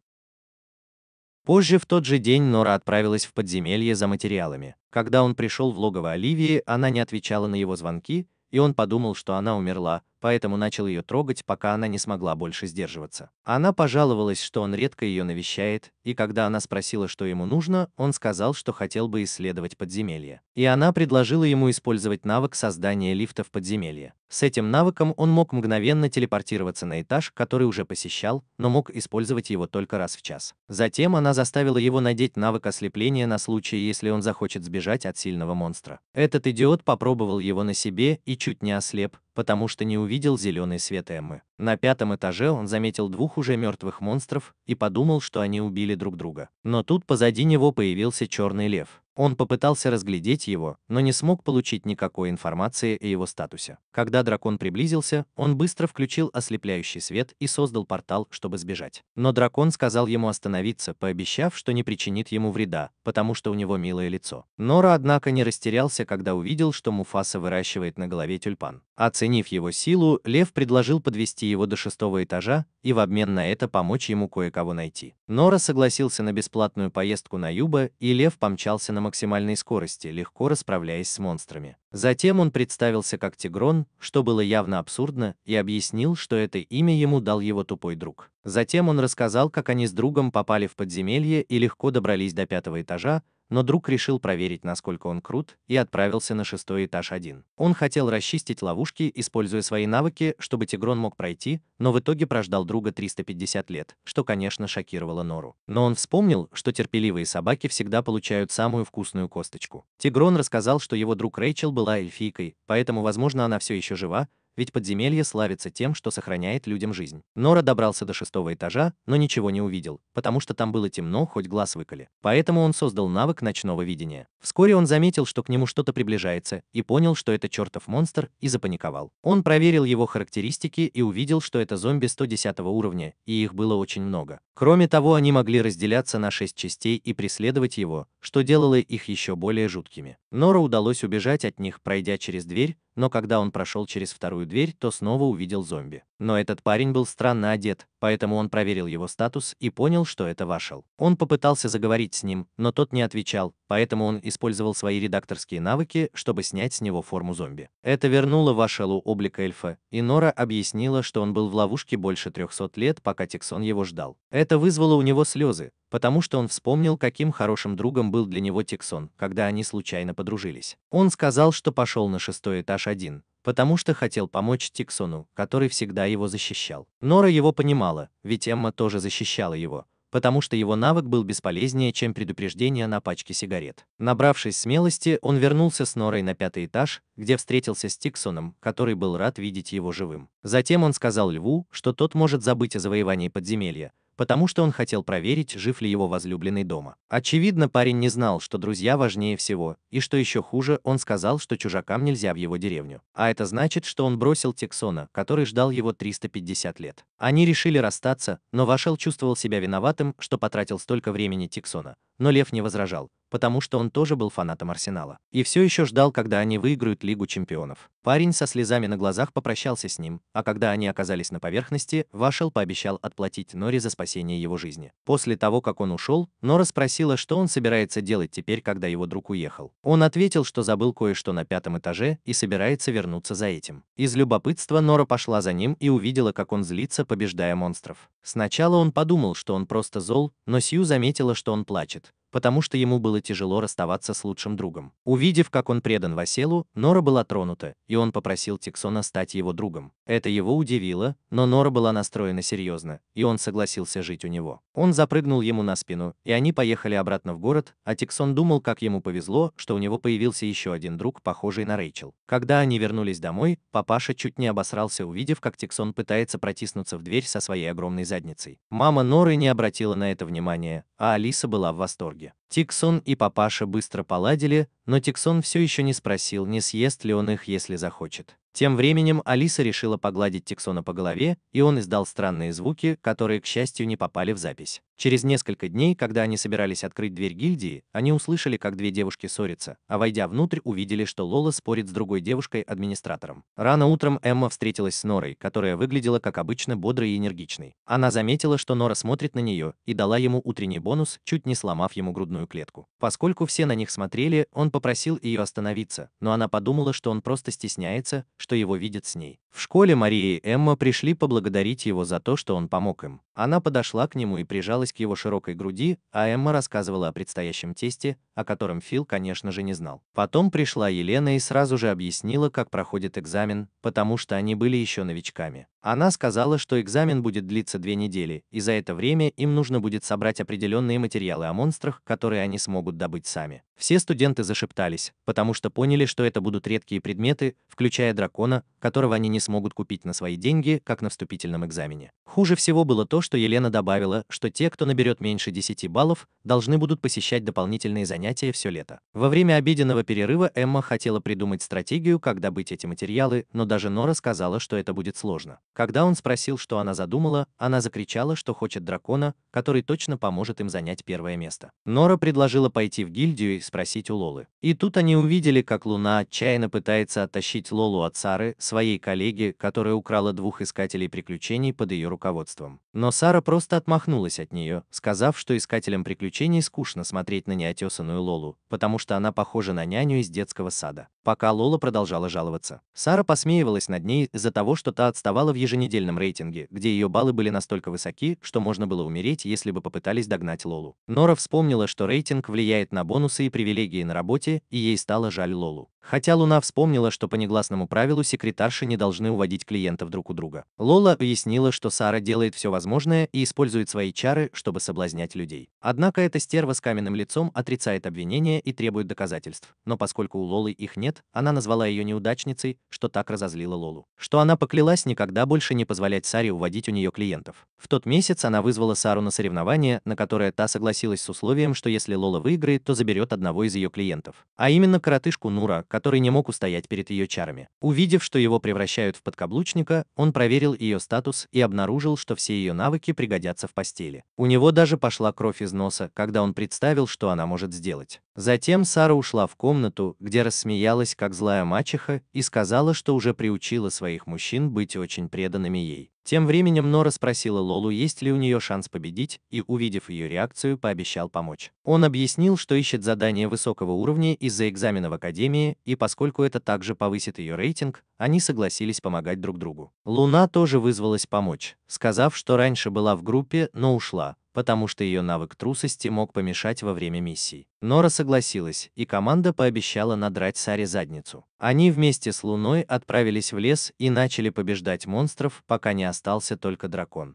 Позже в тот же день Нора отправилась в подземелье за материалами. Когда он пришел в логово Оливии, она не отвечала на его звонки, и он подумал, что она умерла, поэтому начал ее трогать, пока она не смогла больше сдерживаться. Она пожаловалась, что он редко ее навещает, и когда она спросила, что ему нужно, он сказал, что хотел бы исследовать подземелье. И она предложила ему использовать навык создания лифта в подземелье. С этим навыком он мог мгновенно телепортироваться на этаж, который уже посещал, но мог использовать его только раз в час. Затем она заставила его надеть навык ослепления на случай, если он захочет сбежать от сильного монстра. Этот идиот попробовал его на себе и чуть не ослеп, потому что не увидел зеленый свет Эммы. На 5-м этаже он заметил 2 уже мертвых монстров и подумал, что они убили друг друга. Но тут позади него появился черный лев. Он попытался разглядеть его, но не смог получить никакой информации о его статусе. Когда дракон приблизился, он быстро включил ослепляющий свет и создал портал, чтобы сбежать. Но дракон сказал ему остановиться, пообещав, что не причинит ему вреда, потому что у него милое лицо. Нора, однако, не растерялся, когда увидел, что Муфаса выращивает на голове тюльпан. Оценив его силу, лев предложил подвести его до 6-го этажа и в обмен на это помочь ему кое-кого найти. Нора согласился на бесплатную поездку на Юба, и лев помчался на максимальной скорости, легко расправляясь с монстрами. Затем он представился как Тигрон, что было явно абсурдно, и объяснил, что это имя ему дал его тупой друг. Затем он рассказал, как они с другом попали в подземелье и легко добрались до 5-го этажа, но друг решил проверить, насколько он крут, и отправился на 6-й этаж один. Он хотел расчистить ловушки, используя свои навыки, чтобы Тигрон мог пройти, но в итоге прождал друга 350 лет, что, конечно, шокировало Нору. Но он вспомнил, что терпеливые собаки всегда получают самую вкусную косточку. Тигрон рассказал, что его друг Рэйчел была эльфийкой, поэтому, возможно, она все еще жива, ведь подземелье славится тем, что сохраняет людям жизнь. Нора добрался до 6-го этажа, но ничего не увидел, потому что там было темно, хоть глаз выколи. Поэтому он создал навык ночного видения. Вскоре он заметил, что к нему что-то приближается, и понял, что это чертов монстр, и запаниковал. Он проверил его характеристики и увидел, что это зомби 110 уровня, и их было очень много. Кроме того, они могли разделяться на 6 частей и преследовать его, что делало их еще более жуткими. Нора удалось убежать от них, пройдя через дверь, но когда он прошел через вторую дверь, то снова увидел зомби. Но этот парень был странно одет, поэтому он проверил его статус и понял, что это Вашел. Он попытался заговорить с ним, но тот не отвечал, поэтому он использовал свои редакторские навыки, чтобы снять с него форму зомби. Это вернуло Вашелу облик эльфа, и Нора объяснила, что он был в ловушке больше 300 лет, пока Тиксон его ждал. Это вызвало у него слезы, потому что он вспомнил, каким хорошим другом был для него Тиксон, когда они случайно подружились. Он сказал, что пошел на 6-й этаж один, потому что хотел помочь Тиксону, который всегда его защищал. Нора его понимала, ведь Эмма тоже защищала его, потому что его навык был бесполезнее, чем предупреждение на пачке сигарет. Набравшись смелости, он вернулся с Норой на 5-й этаж, где встретился с Тиксоном, который был рад видеть его живым. Затем он сказал Льву, что тот может забыть о завоевании подземелья, потому что он хотел проверить, жив ли его возлюбленный дома. Очевидно, парень не знал, что друзья важнее всего, и что еще хуже, он сказал, что чужакам нельзя в его деревню. А это значит, что он бросил Тиксона, который ждал его 350 лет. Они решили расстаться, но Вашел чувствовал себя виноватым, что потратил столько времени Тиксона. Но Лев не возражал, потому что он тоже был фанатом Арсенала. И все еще ждал, когда они выиграют Лигу чемпионов. Парень со слезами на глазах попрощался с ним, а когда они оказались на поверхности, Вашел пообещал отплатить Норе за спасение его жизни. После того, как он ушел, Нора спросила, что он собирается делать теперь, когда его друг уехал. Он ответил, что забыл кое-что на 5-м этаже и собирается вернуться за этим. Из любопытства Нора пошла за ним и увидела, как он злится, побеждая монстров. Сначала он подумал, что он просто зол, но Сью заметила, что он плачет, потому что ему было тяжело расставаться с лучшим другом. Увидев, как он предан Васелу, Нора была тронута, и он попросил Тиксона стать его другом. Это его удивило, но Нора была настроена серьезно, и он согласился жить у него. Он запрыгнул ему на спину, и они поехали обратно в город, а Тиксон думал, как ему повезло, что у него появился еще один друг, похожий на Рэйчел. Когда они вернулись домой, папаша чуть не обосрался, увидев, как Тиксон пытается протиснуться в дверь со своей огромной задницей. Мама Норы не обратила на это внимания, а Алиса была в восторге. Тиксон и папаша быстро поладили, но Тиксон все еще не спросил, не съест ли он их, если захочет. Тем временем Алиса решила погладить Тиксона по голове, и он издал странные звуки, которые, к счастью, не попали в запись. Через несколько дней, когда они собирались открыть дверь гильдии, они услышали, как две девушки ссорятся, а войдя внутрь, увидели, что Лола спорит с другой девушкой-администратором. Рано утром Эмма встретилась с Норой, которая выглядела как обычно бодрой и энергичной. Она заметила, что Нора смотрит на нее, и дала ему утренний бонус, чуть не сломав ему грудную клетку. Поскольку все на них смотрели, он попросил ее остановиться, но она подумала, что он просто стесняется, что его видят с ней. В школе Мария и Эмма пришли поблагодарить его за то, что он помог им. Она подошла к нему и прижалась к его широкой груди, а Эмма рассказывала о предстоящем тесте, о котором Фил, конечно же, не знал. Потом пришла Елена и сразу же объяснила, как проходит экзамен, потому что они были еще новичками. Она сказала, что экзамен будет длиться 2 недели, и за это время им нужно будет собрать определенные материалы о монстрах, которые они смогут добыть сами. Все студенты зашептались, потому что поняли, что это будут редкие предметы, включая дракона, которого они не смогут купить на свои деньги, как на вступительном экзамене. Хуже всего было то, что Елена добавила, что те, кто наберет меньше 10 баллов, должны будут посещать дополнительные занятия все лето. Во время обеденного перерыва Эмма хотела придумать стратегию, как добыть эти материалы, но даже Нора сказала, что это будет сложно. Когда он спросил, что она задумала, она закричала, что хочет дракона, который точно поможет им занять 1-е место. Нора предложила пойти в гильдию и спросить у Лолы. И тут они увидели, как Луна отчаянно пытается оттащить Лолу от Сары, своей коллеги, которая украла 2 искателей приключений под ее руководством. Но Сара просто отмахнулась от нее, сказав, что искателям приключений скучно смотреть на неотесанную Лолу, потому что она похожа на няню из детского сада. Пока Лола продолжала жаловаться, Сара посмеивалась над ней из-за того, что та отставала в еженедельном рейтинге, где ее баллы были настолько высоки, что можно было умереть, если бы попытались догнать Лолу. Нора вспомнила, что рейтинг влияет на бонусы и привилегии на работе, и ей стало жаль Лолу. Хотя Луна вспомнила, что по негласному правилу секретарши не должны уводить клиентов друг у друга. Лола объяснила, что Сара делает все возможное и использует свои чары, чтобы соблазнять людей. Однако эта стерва с каменным лицом отрицает обвинения и требует доказательств. Но поскольку у Лолы их нет, она назвала ее неудачницей, что так разозлило Лолу, что она поклялась никогда больше не позволять Саре уводить у нее клиентов. В тот месяц она вызвала Сару на соревнование, на которое та согласилась с условием, что если Лола выиграет, то заберет одного из ее клиентов. А именно коротышку Нура, который не мог устоять перед ее чарами. Увидев, что его превращают в подкаблучника, он проверил ее статус и обнаружил, что все ее навыки пригодятся в постели. У него даже пошла кровь из носа, когда он представил, что она может сделать. Затем Сара ушла в комнату, где рассмеялась как злая мачеха и сказала, что уже приучила своих мужчин быть очень преданными ей. Тем временем Нора спросила Лолу, есть ли у нее шанс победить, и, увидев ее реакцию, пообещал помочь. Он объяснил, что ищет задание высокого уровня из-за экзамена в академии, и поскольку это также повысит ее рейтинг, они согласились помогать друг другу. Луна тоже вызвалась помочь, сказав, что раньше была в группе, но ушла, потому что ее навык трусости мог помешать во время миссий. Нора согласилась, и команда пообещала надрать Саре задницу. Они вместе с Луной отправились в лес и начали побеждать монстров, пока не остался только дракон.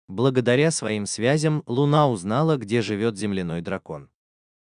Благодаря своим связям Луна узнала, где живет земляной дракон.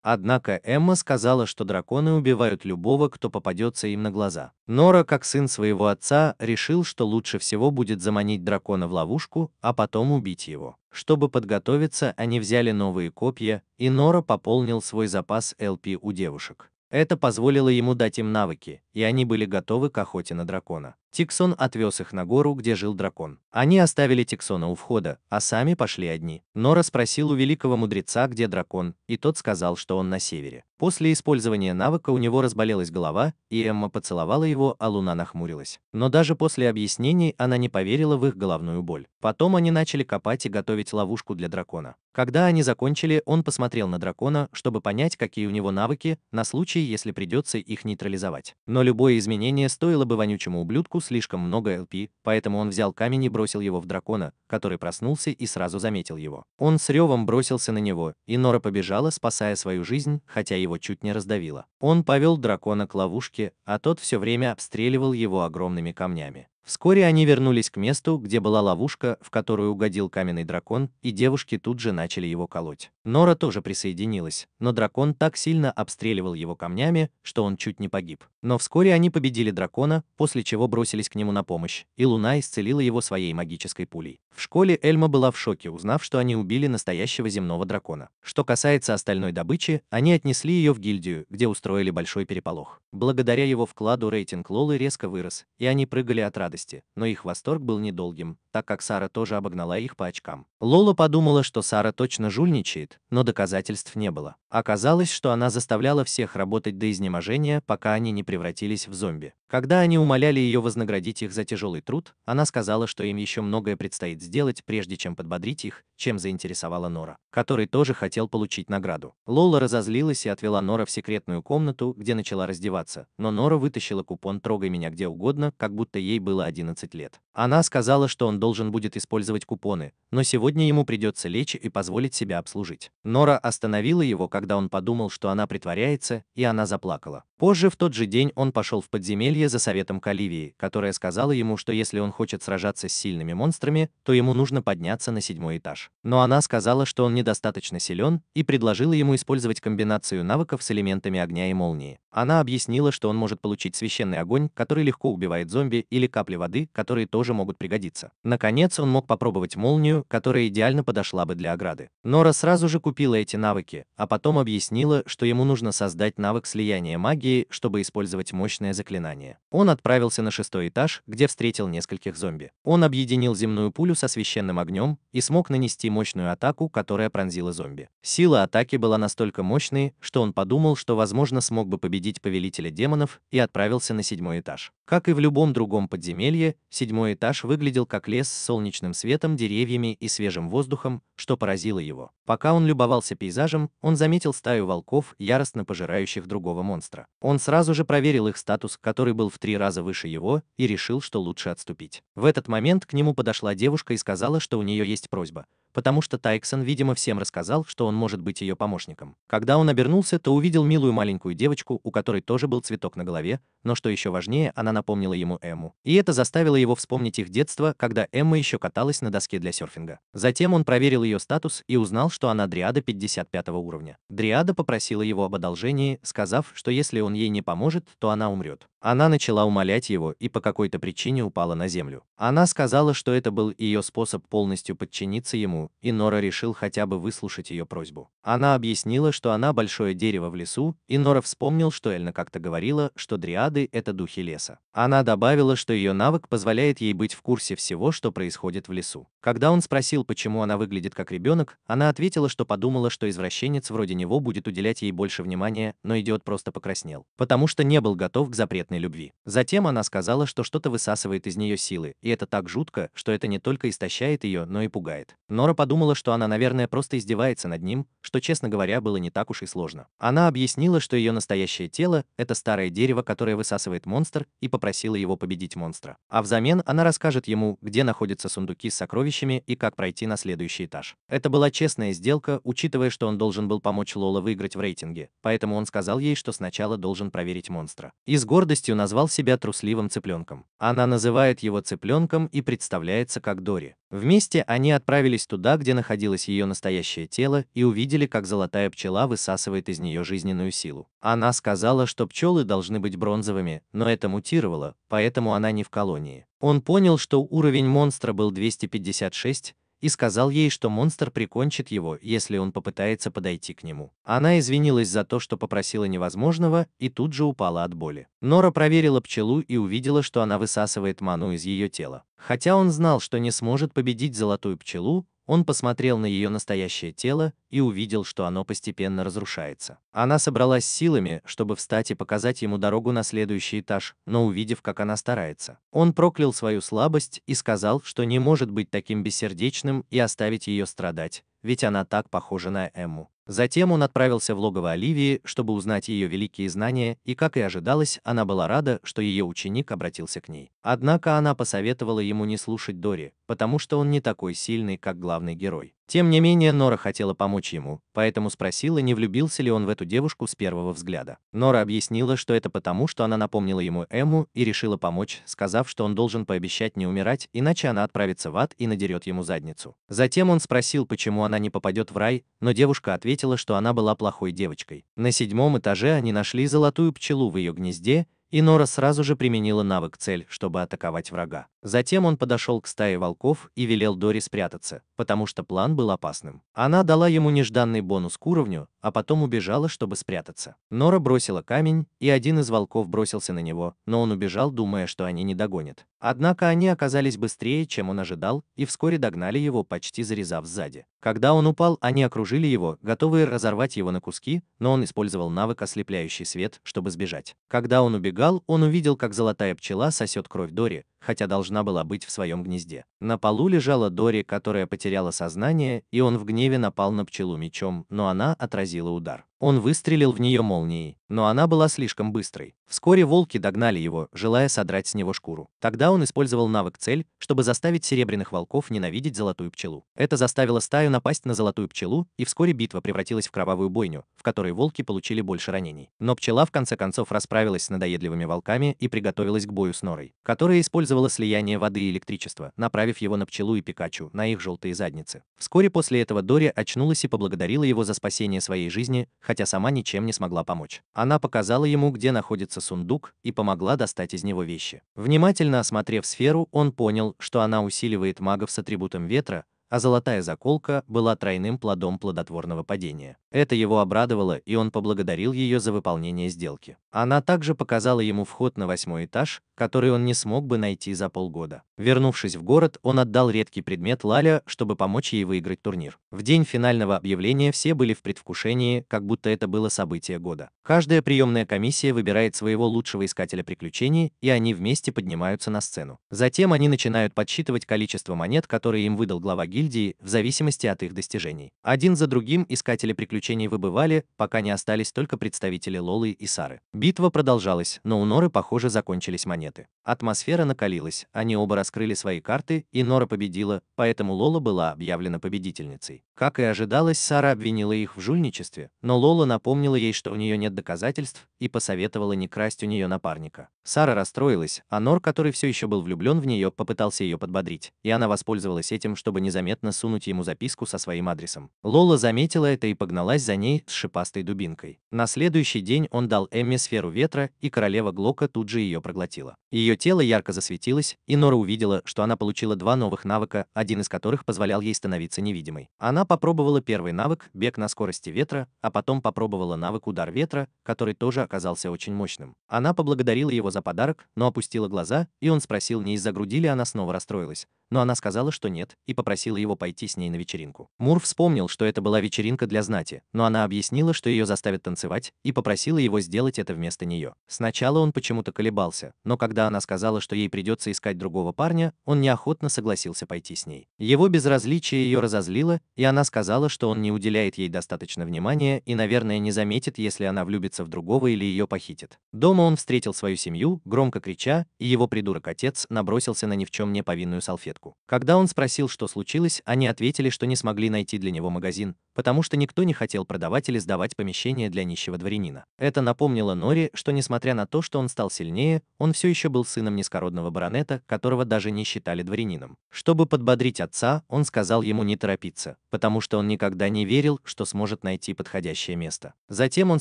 Однако Эмма сказала, что драконы убивают любого, кто попадется им на глаза. Нора, как сын своего отца, решил, что лучше всего будет заманить дракона в ловушку, а потом убить его. Чтобы подготовиться, они взяли новые копья, и Нора пополнил свой запас ЛП у девушек. Это позволило ему дать им навыки, и они были готовы к охоте на дракона. Тиксон отвез их на гору, где жил дракон. Они оставили Тиксона у входа, а сами пошли одни. Нора спросил у великого мудреца, где дракон, и тот сказал, что он на севере. После использования навыка у него разболелась голова, и Эмма поцеловала его, а Луна нахмурилась. Но даже после объяснений она не поверила в их головную боль. Потом они начали копать и готовить ловушку для дракона. Когда они закончили, он посмотрел на дракона, чтобы понять, какие у него навыки, на случай, если придется их нейтрализовать. Но любое изменение стоило бы вонючему ублюдку слишком много ЛП, поэтому он взял камень и бросил его в дракона, который проснулся и сразу заметил его. Он с ревом бросился на него, и Нора побежала, спасая свою жизнь, хотя его чуть не раздавило. Он повел дракона к ловушке, а тот все время обстреливал его огромными камнями. Вскоре они вернулись к месту, где была ловушка, в которую угодил каменный дракон, и девушки тут же начали его колоть. Нора тоже присоединилась, но дракон так сильно обстреливал его камнями, что он чуть не погиб. Но вскоре они победили дракона, после чего бросились к нему на помощь, и Луна исцелила его своей магической пулей. В школе Эльма была в шоке, узнав, что они убили настоящего земного дракона. Что касается остальной добычи, они отнесли ее в гильдию, где устроили большой переполох. Благодаря его вкладу рейтинг Лолы резко вырос, и они прыгали от радости, но их восторг был недолгим, так как Сара тоже обогнала их по очкам. Лола подумала, что Сара точно жульничает, но доказательств не было. Оказалось, что она заставляла всех работать до изнеможения, пока они не превратились в зомби. Когда они умоляли ее вознаградить их за тяжелый труд, она сказала, что им еще многое предстоит сделать, прежде чем подбодрить их, чем заинтересовала Нора, который тоже хотел получить награду. Лола разозлилась и отвела Нора в секретную комнату, где начала раздеваться, но Нора вытащила купон «Трогай меня где угодно», как будто ей было 11 лет. Она сказала, что он должен будет использовать купоны, но сегодня ему придется лечь и позволить себя обслужить. Нора остановила его, когда он подумал, что она притворяется, и она заплакала. Позже в тот же день он пошел в подземелье за советом к Оливии, которая сказала ему, что если он хочет сражаться с сильными монстрами, то ему нужно подняться на 7-й этаж. Но она сказала, что он недостаточно силен, и предложила ему использовать комбинацию навыков с элементами огня и молнии. Она объяснила, что он может получить священный огонь, который легко убивает зомби, или капли воды, которые тоже могут пригодиться. Наконец, он мог попробовать молнию, которая идеально подошла бы для ограды. Нора сразу же купила эти навыки, а потом объяснила, что ему нужно создать навык слияния магии, чтобы использовать мощное заклинание. Он отправился на 6-й этаж, где встретил нескольких зомби. Он объединил земную пулю со священным огнем и смог нанести мощную атаку, которая пронзила зомби. Сила атаки была настолько мощной, что он подумал, что возможно смог бы победить повелителя демонов, и отправился на 7-й этаж. Как и в любом другом подземелье, 7-й этаж выглядел как лес с солнечным светом, деревьями и свежим воздухом, что поразило его. Пока он любовался пейзажем, он заметил стаю волков, яростно пожирающих другого монстра. Он сразу же проверил их статус, который был в 3 раза выше его, и решил, что лучше отступить. В этот момент к нему подошла девушка и сказала, что у нее есть просьба. потому что Тайксон, видимо, всем рассказал, что он может быть ее помощником. Когда он обернулся, то увидел милую маленькую девочку, у которой тоже был цветок на голове, но что еще важнее, она напомнила ему Эмму. И это заставило его вспомнить их детство, когда Эмма еще каталась на доске для серфинга. Затем он проверил ее статус и узнал, что она дриада 55 уровня. Дриада попросила его об одолжении, сказав, что если он ей не поможет, то она умрет. Она начала умолять его и по какой-то причине упала на землю. Она сказала, что это был ее способ полностью подчиниться ему, и Нора решил хотя бы выслушать ее просьбу. Она объяснила, что она большое дерево в лесу, и Нора вспомнил, что Эльна как-то говорила, что дриады — это духи леса. Она добавила, что ее навык позволяет ей быть в курсе всего, что происходит в лесу. Когда он спросил, почему она выглядит как ребенок, она ответила, что подумала, что извращенец вроде него будет уделять ей больше внимания, но идиот просто покраснел, потому что не был готов к запретной любви. Затем она сказала, что что-то высасывает из нее силы, и это так жутко, что это не только истощает ее, но и пугает. Нора подумала, что она, наверное, просто издевается над ним, что, честно говоря, было не так уж и сложно. Она объяснила, что ее настоящее тело — это старое дерево, которое высасывает монстр, и попросила его победить монстра. А взамен она расскажет ему, где находятся сундуки с сокровищами и как пройти на следующий этаж. Это была честная сделка, учитывая, что он должен был помочь Лола выиграть в рейтинге, поэтому он сказал ей, что сначала должен проверить монстра. И с гордостью назвал себя трусливым цыпленком. Она называет его цыпленком и представляется как Дори. Вместе они отправились туда, где находилось ее настоящее тело, и увидели, как золотая пчела высасывает из нее жизненную силу. Она сказала, что пчелы должны быть бронзовыми, но это мутировало, поэтому она не в колонии. Он понял, что уровень монстра был 256, и сказал ей, что монстр прикончит его, если он попытается подойти к нему. Она извинилась за то, что попросила невозможного, и тут же упала от боли. Нора проверила пчелу и увидела, что она высасывает ману из ее тела. Хотя он знал, что не сможет победить золотую пчелу, он посмотрел на ее настоящее тело и увидел, что оно постепенно разрушается. Она собралась силами, чтобы встать и показать ему дорогу на следующий этаж, но увидев, как она старается, он проклял свою слабость и сказал, что не может быть таким бессердечным и оставить ее страдать, ведь она так похожа на Эмму. Затем он отправился в логово Оливии, чтобы узнать ее великие знания, и, как и ожидалось, она была рада, что ее ученик обратился к ней. Однако она посоветовала ему не слушать Дори, потому что он не такой сильный, как главный герой. Тем не менее, Нора хотела помочь ему, поэтому спросила, не влюбился ли он в эту девушку с первого взгляда. Нора объяснила, что это потому, что она напомнила ему Эмму и решила помочь, сказав, что он должен пообещать не умирать, иначе она отправится в ад и надерет ему задницу. Затем он спросил, почему она не попадет в рай, но девушка ответила, что она была плохой девочкой. На 7-м этаже они нашли золотую пчелу в ее гнезде, и Нора сразу же применила навык цель, чтобы атаковать врага. Затем он подошел к стае волков и велел Дори спрятаться, потому что план был опасным. Она дала ему нежданный бонус к уровню, а потом убежала, чтобы спрятаться. Нора бросила камень, и один из волков бросился на него, но он убежал, думая, что они не догонят. Однако они оказались быстрее, чем он ожидал, и вскоре догнали его, почти зарезав сзади. Когда он упал, они окружили его, готовые разорвать его на куски, но он использовал навык ослепляющий свет, чтобы сбежать. Когда он убегал, он увидел, как золотая пчела сосет кровь Дори, хотя должна была быть в своем гнезде. На полу лежала Дори, которая потеряла сознание, и он в гневе напал на пчелу мечом, но она отразила удар. Он выстрелил в нее молнией, но она была слишком быстрой. Вскоре волки догнали его, желая содрать с него шкуру. Тогда он использовал навык цель, чтобы заставить серебряных волков ненавидеть золотую пчелу. Это заставило стаю напасть на золотую пчелу, и вскоре битва превратилась в кровавую бойню, в которой волки получили больше ранений. Но пчела в конце концов расправилась с надоедливыми волками и приготовилась к бою с Норой, которая использовала слияние воды и электричества, направив его на пчелу и Пикачу, на их желтые задницы. Вскоре после этого Дори очнулась и поблагодарила его за спасение своей жизни, хотя сама ничем не смогла помочь. Она показала ему, где находится сундук, и помогла достать из него вещи. Внимательно осмотрев сферу, он понял, что она усиливает магов с атрибутом ветра, а золотая заколка была тройным плодом плодотворного падения. Это его обрадовало, и он поблагодарил ее за выполнение сделки. Она также показала ему вход на 8-й этаж, который он не смог бы найти за полгода. Вернувшись в город, он отдал редкий предмет Лаля, чтобы помочь ей выиграть турнир. В день финального объявления все были в предвкушении, как будто это было событие года. Каждая приемная комиссия выбирает своего лучшего искателя приключений, и они вместе поднимаются на сцену. Затем они начинают подсчитывать количество монет, которые им выдал глава гильдии, в зависимости от их достижений. Один за другим искатели приключений выбывали, пока не остались только представители Лолы и Сары. Битва продолжалась, но у Норы, похоже, закончились монеты. Атмосфера накалилась, они оба раскрыли свои карты, и Нора победила, поэтому Лола была объявлена победительницей. Как и ожидалось, Сара обвинила их в жульничестве, но Лола напомнила ей, что у нее нет доказательств, и посоветовала не красть у нее напарника. Сара расстроилась, а Нор, который все еще был влюблен в нее, попытался ее подбодрить, и она воспользовалась этим, чтобы незаметно сунуть ему записку со своим адресом. Лола заметила это и погналась за ней с шипастой дубинкой. На следующий день он дал Эмме сферу ветра, и королева Глока тут же ее проглотила. Ее тело ярко засветилось, и Нора увидела, что она получила два новых навыка, один из которых позволял ей становиться невидимой. Она попробовала первый навык – бег на скорости ветра, а потом попробовала навык удар ветра, который тоже оказался очень мощным. Она поблагодарила его за подарок, но опустила глаза, и он спросил, не из-за груди ли она снова расстроилась. Но она сказала, что нет, и попросила его пойти с ней на вечеринку. Мур вспомнил, что это была вечеринка для знати, но она объяснила, что ее заставят танцевать, и попросила его сделать это вместо нее. Сначала он почему-то колебался, но когда она сказала, что ей придется искать другого парня, он неохотно согласился пойти с ней. Его безразличие ее разозлило, и она сказала, что он не уделяет ей достаточно внимания и, наверное, не заметит, если она влюбится в другого или ее похитит. Дома он встретил свою семью, громко крича, и его придурок-отец набросился на ни в чем не повинную салфетку. Когда он спросил, что случилось, они ответили, что не смогли найти для него магазин, потому что никто не хотел продавать или сдавать помещение для нищего дворянина. Это напомнило Норе, что несмотря на то, что он стал сильнее, он все еще был сыном низкородного баронета, которого даже не считали дворянином. Чтобы подбодрить отца, он сказал ему не торопиться, потому что он никогда не верил, что сможет найти подходящее место. Затем он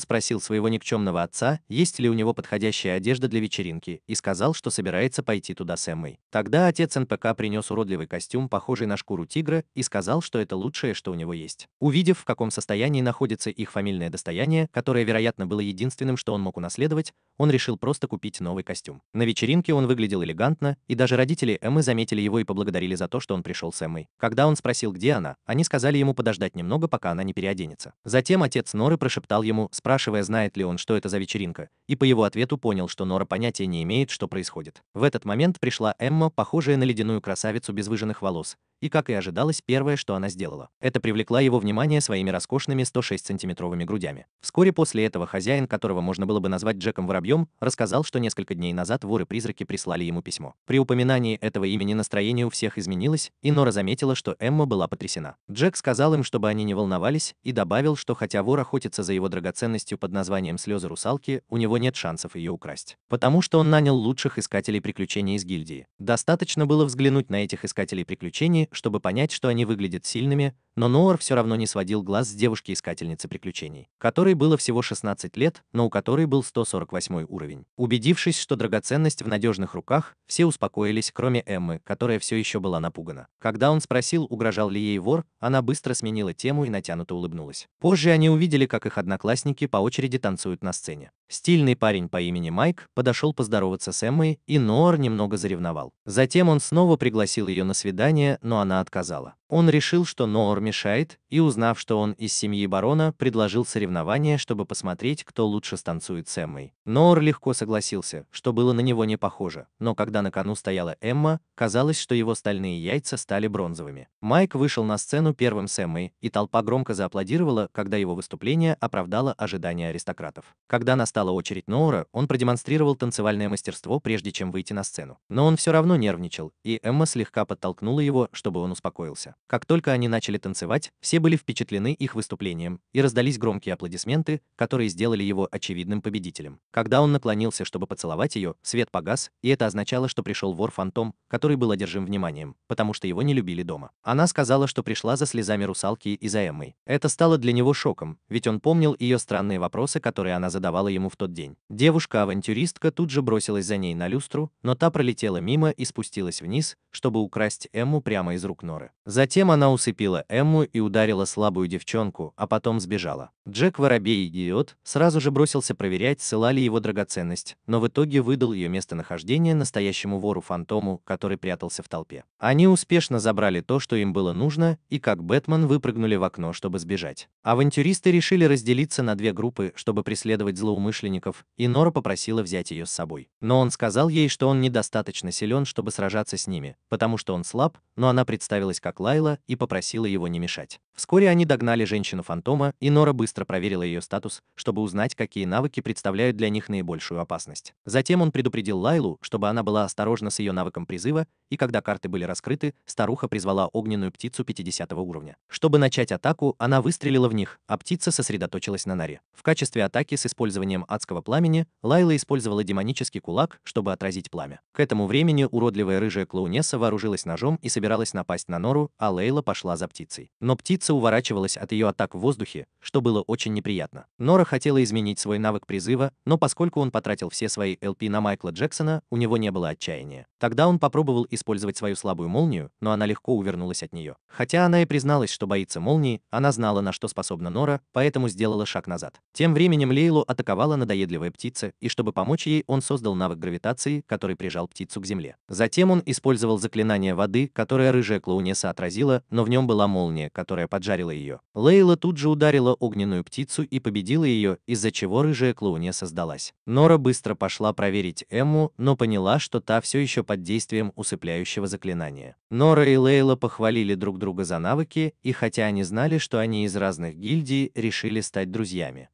спросил своего никчемного отца, есть ли у него подходящая одежда для вечеринки, и сказал, что собирается пойти туда с Эммой. Тогда отец НПК принес уродливый костюм, похожий на шкуру тигра, и сказал, что это лучшее, что у него есть. Увидев, в каком состоянии находится их фамильное достояние, которое, вероятно, было единственным, что он мог унаследовать, он решил просто купить новый костюм. На вечеринке он выглядел элегантно, и даже родители Эммы заметили его и поблагодарили за то, что он пришел с Эммой. Когда он спросил, где она, они сказали ему подождать немного, пока она не переоденется. Затем отец Норы прошептал ему, спрашивая, знает ли он, что это за вечеринка, и по его ответу понял, что Нора понятия не имеет, что происходит. В этот момент пришла Эмма, похожая на ледяную красавицу без выжженных волос, и, как и ожидалось, первое, что она сделала, это привлекла его внимание своими роскошными 106-сантиметровыми грудями. Вскоре после этого хозяин, которого можно было бы назвать Джеком Воробьем, рассказал, что несколько дней назад воры-призраки прислали ему письмо. При упоминании этого имени настроение у всех изменилось, и Нора заметила, что Эмма была потрясена. Джек сказал им, чтобы они не волновались, и добавил, что хотя вор охотится за его драгоценностью под названием «Слезы русалки», у него нет шансов ее украсть, потому что он нанял лучших искателей приключений из гильдии. Достаточно было взглянуть на этих искателей приключений, чтобы понять, что они выглядят сильными, но Ноар все равно не сводил глаз с девушки-искательницы приключений, которой было всего 16 лет, но у которой был 148 уровень. Убедившись, что драгоценность в надежных руках, все успокоились, кроме Эммы, которая все еще была напугана. Когда он спросил, угрожал ли ей вор, она быстро сменила тему и натянуто улыбнулась. Позже они увидели, как их одноклассники по очереди танцуют на сцене. Стильный парень по имени Майк подошел поздороваться с Эммой, и Ноар немного заревновал. Затем он снова пригласил ее на свидание, но она отказала. Он решил, что Ноар мешает, и, узнав, что он из семьи барона, предложил соревнование, чтобы посмотреть, кто лучше станцует с Эммой. Ноар легко согласился, что было на него не похоже, но когда на кону стояла Эмма, казалось, что его стальные яйца стали бронзовыми. Майк вышел на сцену первым с Эммой, и толпа громко зааплодировала, когда его выступление оправдало ожидания аристократов. Когда настала очередь Ноара, он продемонстрировал танцевальное мастерство, прежде чем выйти на сцену. Но он все равно нервничал, и Эмма слегка подтолкнула его, чтобы он успокоился. Как только они начали танцевать, все были впечатлены их выступлением, и раздались громкие аплодисменты, которые сделали его очевидным победителем. Когда он наклонился, чтобы поцеловать ее, свет погас, и это означало, что пришел вор-фантом, который был одержим вниманием, потому что его не любили дома. Она сказала, что пришла за слезами русалки и за Эммой. Это стало для него шоком, ведь он помнил ее странные вопросы, которые она задавала ему в тот день. Девушка-авантюристка тут же бросилась за ней на люстру, но та пролетела мимо и спустилась вниз, чтобы украсть Эмму прямо из рук Норы. Затем она усыпила Эмму и ударила слабую девчонку, а потом сбежала. Джек Воробей-идиот сразу же бросился проверять, цела ли его драгоценность, но в итоге выдал ее местонахождение настоящему вору-фантому, который прятался в толпе. Они успешно забрали то, что им было нужно, и как Бэтмен выпрыгнули в окно, чтобы сбежать. Авантюристы решили разделиться на две группы, чтобы преследовать злоумышленников, и Нора попросила взять ее с собой. Но он сказал ей, что он недостаточно силен, чтобы сражаться с ними, потому что он слаб, но она представилась как Лайла и попросила его не мешать. Вскоре они догнали женщину-фантома, и Нора быстро проверила ее статус, чтобы узнать, какие навыки представляют для них наибольшую опасность. Затем он предупредил Лайлу, чтобы она была осторожна с ее навыком призыва, и когда карты были раскрыты, старуха призвала огненную птицу 50 уровня. Чтобы начать атаку, она выстрелила в них, а птица сосредоточилась на норе. В качестве атаки с использованием адского пламени Лайла использовала демонический кулак, чтобы отразить пламя. К этому времени уродливая рыжая клоунесса вооружилась ножом и собиралась напасть на Нору, а Лейла пошла за птицей. Но птица уворачивалась от ее атак в воздухе, что было очень неприятно. Нора хотела изменить свой навык призыва, но поскольку он потратил все свои ЛП на Майкла Джексона, у него не было отчаяния. Тогда он попробовал использовать свою слабую молнию, но она легко увернулась от нее. Хотя она и призналась, что боится молнии, она знала, на что способна Нора, поэтому сделала шаг назад. Тем временем Лейлу атаковала надоедливая птица, и чтобы помочь ей, он создал навык гравитации, который прижал птицу к земле. Затем он использовал заклинание воды, которое рыжая клоунесса отразила, но в нем была молния, которая поджарила ее. Лейла тут же ударила огненную птицу и победила ее, из-за чего рыжая клоунесса сдалась. Нора быстро пошла проверить Эмму, но поняла, что та все еще под действием усыпляющего заклинания. Нора и Лейла похвалили друг друга за навыки, и хотя они знали, что они из разных гильдий, решили стать друзьями.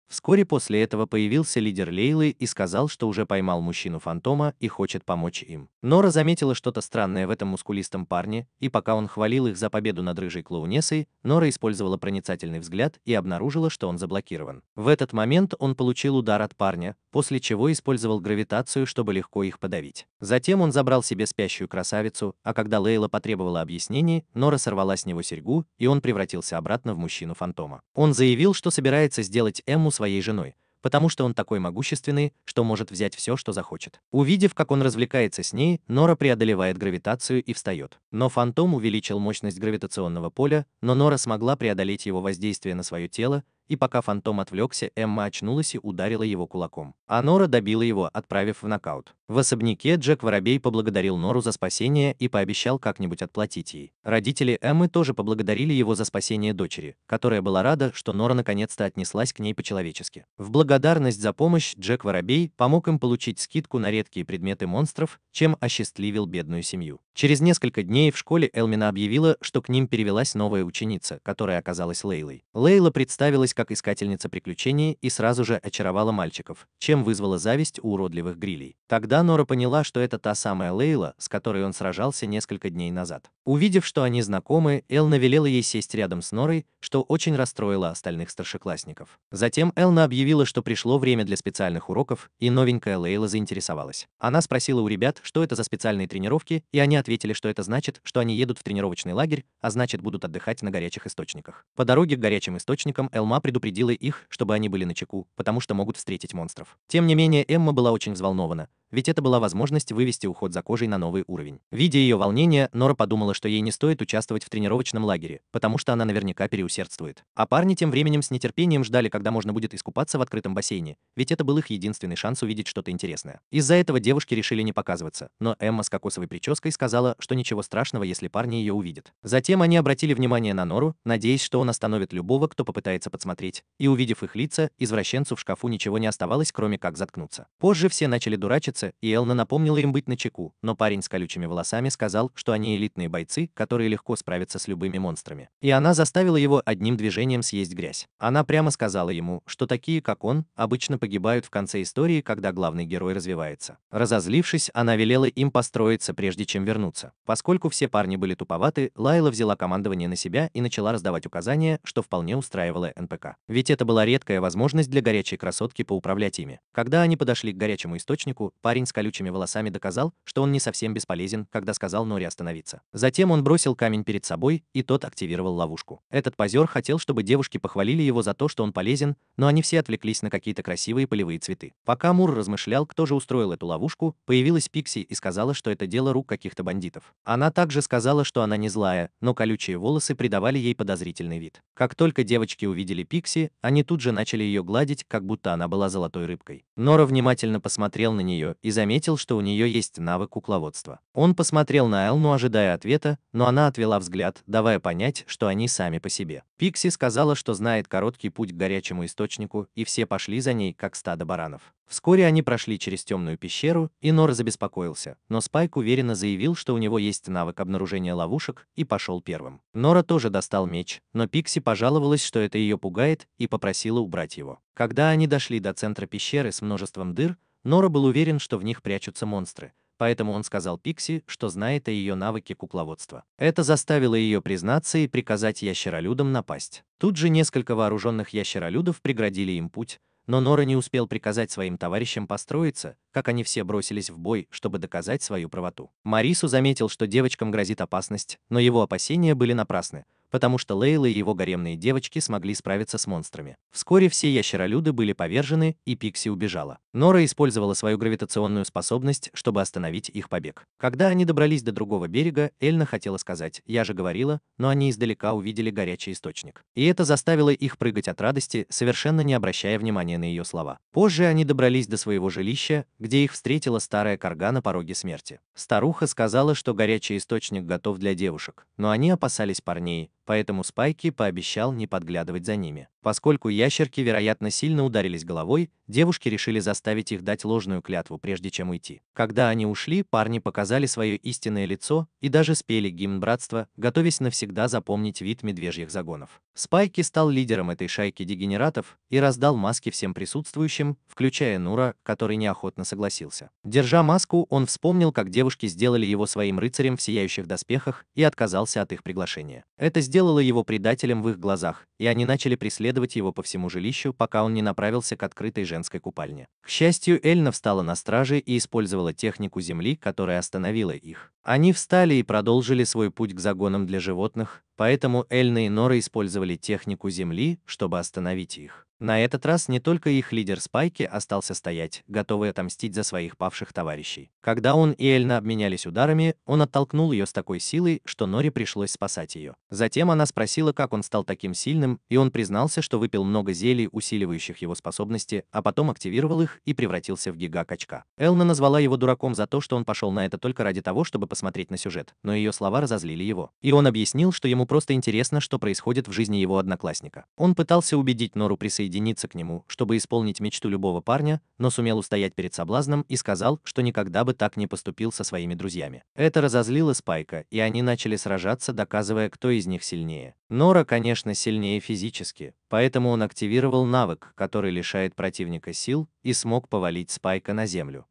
Вскоре после этого появился лидер Лейлы и сказал, что уже поймал мужчину-фантома и хочет помочь им. Нора заметила что-то странное в этом мускулистом парне, и пока он хвалил их за победу над рыжей клоунессой, Нора использовала проницательный взгляд и обнаружила, что он заблокирован. В этот момент он получил удар от парня, после чего использовал гравитацию, чтобы легко их подавить. Затем он забрал себе спящую красавицу, а когда Лейла потребовала объяснений, Нора сорвала с него серьгу, и он превратился обратно в мужчину-фантома. Он заявил, что собирается сделать Эмму своей женой, потому что он такой могущественный, что может взять все, что захочет. Увидев, как он развлекается с ней, Нора преодолевает гравитацию и встает. Но фантом увеличил мощность гравитационного поля, но Нора смогла преодолеть его воздействие на свое тело, и пока фантом отвлекся, Эмма очнулась и ударила его кулаком. А Нора добила его, отправив в нокаут. В особняке Джек Воробей поблагодарил Нору за спасение и пообещал как-нибудь отплатить ей. Родители Эммы тоже поблагодарили его за спасение дочери, которая была рада, что Нора наконец-то отнеслась к ней по-человечески. В благодарность за помощь Джек Воробей помог им получить скидку на редкие предметы монстров, чем осчастливил бедную семью. Через несколько дней в школе Элмина объявила, что к ним перевелась новая ученица, которая оказалась Лейлой. Лейла представилась как искательница приключений и сразу же очаровала мальчиков, чем вызвала зависть у уродливых грилей. Тогда Нора поняла, что это та самая Лейла, с которой он сражался несколько дней назад. Увидев, что они знакомы, Элна велела ей сесть рядом с Норой, что очень расстроило остальных старшеклассников. Затем Элна объявила, что пришло время для специальных уроков, и новенькая Лейла заинтересовалась. Она спросила у ребят, что это за специальные тренировки, и они ответили, что это значит, что они едут в тренировочный лагерь, а значит будут отдыхать на горячих источниках. По дороге к горячим источникам Элма предупредила их, чтобы они были начеку, потому что могут встретить монстров. Тем не менее, Эмма была очень взволнована, ведь это была возможность вывести уход за кожей на новый уровень. Видя ее волнение, Нора подумала, что ей не стоит участвовать в тренировочном лагере, потому что она наверняка переусердствует. А парни тем временем с нетерпением ждали, когда можно будет искупаться в открытом бассейне, ведь это был их единственный шанс увидеть что-то интересное. Из-за этого девушки решили не показываться, но Эмма с кокосовой прической сказала, что ничего страшного, если парни ее увидят. Затем они обратили внимание на Нору, надеясь, что он остановит любого, кто попытается подсмотреть, и увидев их лица, извращенцу в шкафу ничего не оставалось, кроме как заткнуться. Позже все начали дурачиться, и Элна напомнила им быть начеку, но парень с колючими волосами сказал, что они элитные бойцы, которые легко справятся с любыми монстрами. И она заставила его одним движением съесть грязь. Она прямо сказала ему, что такие, как он, обычно погибают в конце истории, когда главный герой развивается. Разозлившись, она велела им построиться, прежде чем вернуться. Поскольку все парни были туповаты, Лайла взяла командование на себя и начала раздавать указания, что вполне устраивало НПК. Ведь это была редкая возможность для горячей красотки поуправлять ими. Когда они подошли к горячему источнику, парень с колючими волосами доказал, что он не совсем бесполезен, когда сказал Норе остановиться. Затем он бросил камень перед собой, и тот активировал ловушку. Этот позер хотел, чтобы девушки похвалили его за то, что он полезен, но они все отвлеклись на какие-то красивые полевые цветы. Пока Мур размышлял, кто же устроил эту ловушку, появилась Пикси и сказала, что это дело рук каких-то бандитов. Она также сказала, что она не злая, но колючие волосы придавали ей подозрительный вид. Как только девочки увидели Пикси, они тут же начали ее гладить, как будто она была золотой рыбкой. Нора внимательно посмотрел на нее, нее и заметил, что у нее есть навык кукловодства. Он посмотрел на Элну, ожидая ответа, но она отвела взгляд, давая понять, что они сами по себе. Пикси сказала, что знает короткий путь к горячему источнику, и все пошли за ней, как стадо баранов. Вскоре они прошли через темную пещеру, и Нора забеспокоился, но Спайк уверенно заявил, что у него есть навык обнаружения ловушек, и пошел первым. Нора тоже достал меч, но Пикси пожаловалась, что это ее пугает, и попросила убрать его. Когда они дошли до центра пещеры с множеством дыр, Нора был уверен, что в них прячутся монстры, поэтому он сказал Пикси, что знает о ее навыке кукловодства. Это заставило ее признаться и приказать ящеролюдам напасть. Тут же несколько вооруженных ящеролюдов преградили им путь, но Нора не успел приказать своим товарищам построиться, как они все бросились в бой, чтобы доказать свою правоту. Марису заметил, что девочкам грозит опасность, но его опасения были напрасны, потому что Лейла и его гаремные девочки смогли справиться с монстрами. Вскоре все ящеролюды были повержены, и Пикси убежала. Нора использовала свою гравитационную способность, чтобы остановить их побег. Когда они добрались до другого берега, Эльна хотела сказать «я же говорила», но они издалека увидели горячий источник. И это заставило их прыгать от радости, совершенно не обращая внимания на ее слова. Позже они добрались до своего жилища, где их встретила старая карга на пороге смерти. Старуха сказала, что горячий источник готов для девушек, но они опасались парней, поэтому Спайки пообещал не подглядывать за ними. Поскольку ящерки, вероятно, сильно ударились головой, девушки решили заставить их дать ложную клятву, прежде чем уйти. Когда они ушли, парни показали свое истинное лицо и даже спели гимн братства, готовясь навсегда запомнить вид медвежьих загонов. Спайки стал лидером этой шайки дегенератов и раздал маски всем присутствующим, включая Нура, который неохотно согласился. Держа маску, он вспомнил, как девушки сделали его своим рыцарем в сияющих доспехах и отказался от их приглашения. Это сделало его предателем в их глазах, и они начали преследовать его по всему жилищу, пока он не направился к открытой женской купальне. К счастью, Эльна встала на страже и использовала технику земли, которая остановила их. Они встали и продолжили свой путь к загонам для животных, поэтому Эльна и Нора использовали технику земли, чтобы остановить их. На этот раз не только их лидер Спайки остался стоять, готовый отомстить за своих павших товарищей. Когда он и Эльна обменялись ударами, он оттолкнул ее с такой силой, что Норе пришлось спасать ее. Затем она спросила, как он стал таким сильным, и он признался, что выпил много зелий, усиливающих его способности, а потом активировал их и превратился в гига-качка. Эльна назвала его дураком за то, что он пошел на это только ради того, чтобы посмотреть на сюжет, но ее слова разозлили его. И он объяснил, что ему просто интересно, что происходит в жизни его одноклассника. Он пытался убедить Нору присоединиться к нему, чтобы исполнить мечту любого парня, но сумел устоять перед соблазном и сказал, что никогда бы так не поступил со своими друзьями. Это разозлило Спайка, и они начали сражаться, доказывая, кто из них сильнее. Нора, конечно, сильнее физически, поэтому он активировал навык, который лишает противника сил, и смог повалить Спайка на землю.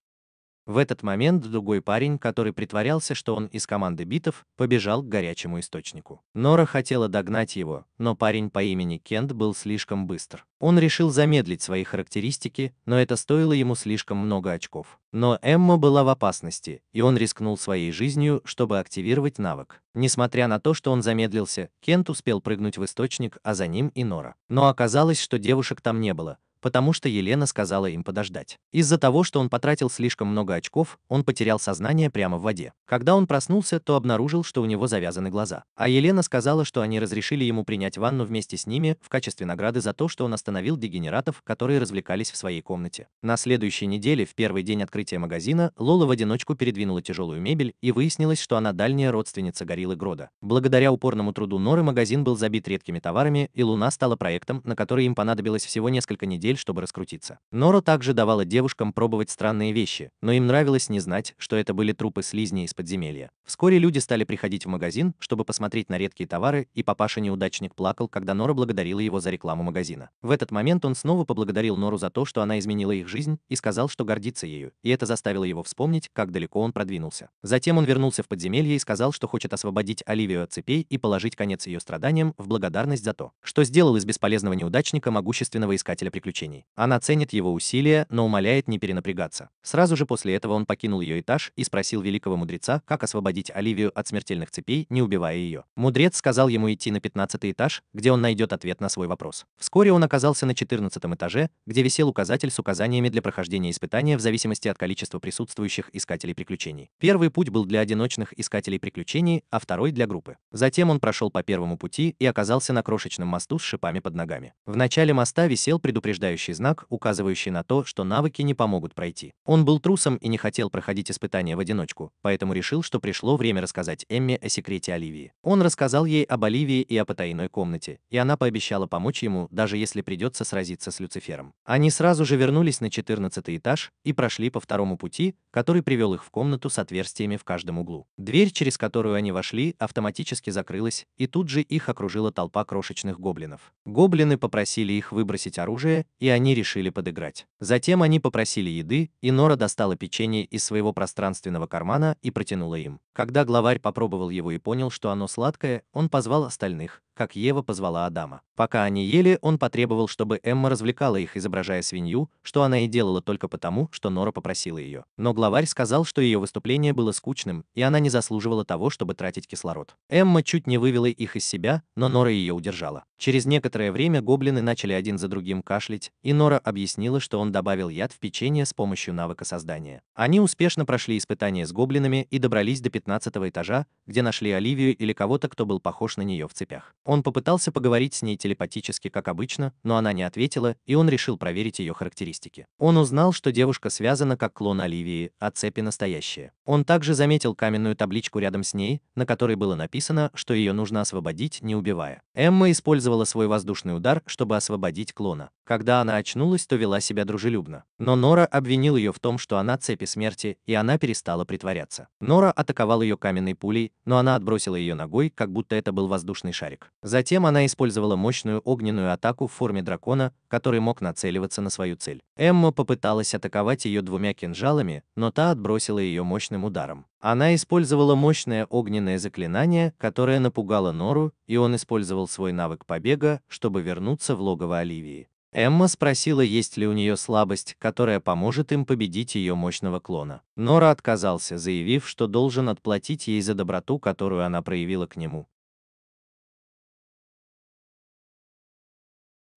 В этот момент другой парень, который притворялся, что он из команды битов, побежал к горячему источнику. Нора хотела догнать его, но парень по имени Кент был слишком быстр. Он решил замедлить свои характеристики, но это стоило ему слишком много очков. Но Эмма была в опасности, и он рискнул своей жизнью, чтобы активировать навык. Несмотря на то, что он замедлился, Кент успел прыгнуть в источник, а за ним и Нора. Но оказалось, что девушек там не было, потому что Елена сказала им подождать. Из-за того, что он потратил слишком много очков, он потерял сознание прямо в воде. Когда он проснулся, то обнаружил, что у него завязаны глаза. А Елена сказала, что они разрешили ему принять ванну вместе с ними в качестве награды за то, что он остановил дегенератов, которые развлекались в своей комнате. На следующей неделе, в первый день открытия магазина, Лола в одиночку передвинула тяжелую мебель, и выяснилось, что она дальняя родственница гориллы Грода. Благодаря упорному труду Норы магазин был забит редкими товарами, и Луна стала проектом, на который им понадобилось всего несколько недель, чтобы раскрутиться. Нора также давала девушкам пробовать странные вещи, но им нравилось не знать, что это были трупы слизней из подземелья. Вскоре люди стали приходить в магазин, чтобы посмотреть на редкие товары, и папаша-неудачник плакал, когда Нора благодарила его за рекламу магазина. В этот момент он снова поблагодарил Нору за то, что она изменила их жизнь, и сказал, что гордится ею, и это заставило его вспомнить, как далеко он продвинулся. Затем он вернулся в подземелье и сказал, что хочет освободить Оливию от цепей и положить конец ее страданиям в благодарность за то, что сделал из бесполезного неудачника могущественного искателя приключений. Она ценит его усилия, но умоляет не перенапрягаться. Сразу же после этого он покинул ее этаж и спросил великого мудреца, как освободить Оливию от смертельных цепей, не убивая ее. Мудрец сказал ему идти на 15-й этаж, где он найдет ответ на свой вопрос. Вскоре он оказался на 14-м этаже, где висел указатель с указаниями для прохождения испытания в зависимости от количества присутствующих искателей приключений. Первый путь был для одиночных искателей приключений, а второй для группы. Затем он прошел по первому пути и оказался на крошечном мосту с шипами под ногами. В начале моста висел предупреждающий предупреждающий знак, указывающий на то, что навыки не помогут пройти. Он был трусом и не хотел проходить испытания в одиночку, поэтому решил, что пришло время рассказать Эмме о секрете Оливии. Он рассказал ей об Оливии и о потайной комнате, и она пообещала помочь ему, даже если придется сразиться с Люцифером. Они сразу же вернулись на 14-й этаж и прошли по второму пути, который привел их в комнату с отверстиями в каждом углу. Дверь, через которую они вошли, автоматически закрылась, и тут же их окружила толпа крошечных гоблинов. Гоблины попросили их выбросить оружие, и они решили подыграть. Затем они попросили еды, и Нора достала печенье из своего пространственного кармана и протянула им. Когда главарь попробовал его и понял, что оно сладкое, он позвал остальных, как Ева позвала Адама. Пока они ели, он потребовал, чтобы Эмма развлекала их, изображая свинью, что она и делала только потому, что Нора попросила ее. Но главарь сказал, что ее выступление было скучным, и она не заслуживала того, чтобы тратить кислород. Эмма чуть не вывела их из себя, но Нора ее удержала. Через некоторое время гоблины начали один за другим кашлять, и Нора объяснила, что он добавил яд в печенье с помощью навыка создания. Они успешно прошли испытания с гоблинами и добрались до 15-го этажа, где нашли Оливию или кого-то, кто был похож на нее в цепях. Он попытался поговорить с ней телепатически, как обычно, но она не ответила, и он решил проверить ее характеристики. Он узнал, что девушка связана как клон Оливии, а цепи настоящие. Он также заметил каменную табличку рядом с ней, на которой было написано, что ее нужно освободить, не убивая. Эмма использовала свой воздушный удар, чтобы освободить клона. Когда она очнулась, то вела себя дружелюбно. Но Нора обвинил ее в том, что она цепи смерти, и она перестала притворяться. Нора атаковал ее каменной пулей, но она отбросила ее ногой, как будто это был воздушный шарик. Затем она использовала мощную огненную атаку в форме дракона, который мог нацеливаться на свою цель. Эмма попыталась атаковать ее двумя кинжалами, но та отбросила ее мощным ударом. Она использовала мощное огненное заклинание, которое напугало Нору, и он использовал свой навык побега, чтобы вернуться в логово Оливии. Эмма спросила, есть ли у нее слабость, которая поможет им победить ее мощного клона. Нора отказался, заявив, что должен отплатить ей за доброту, которую она проявила к нему.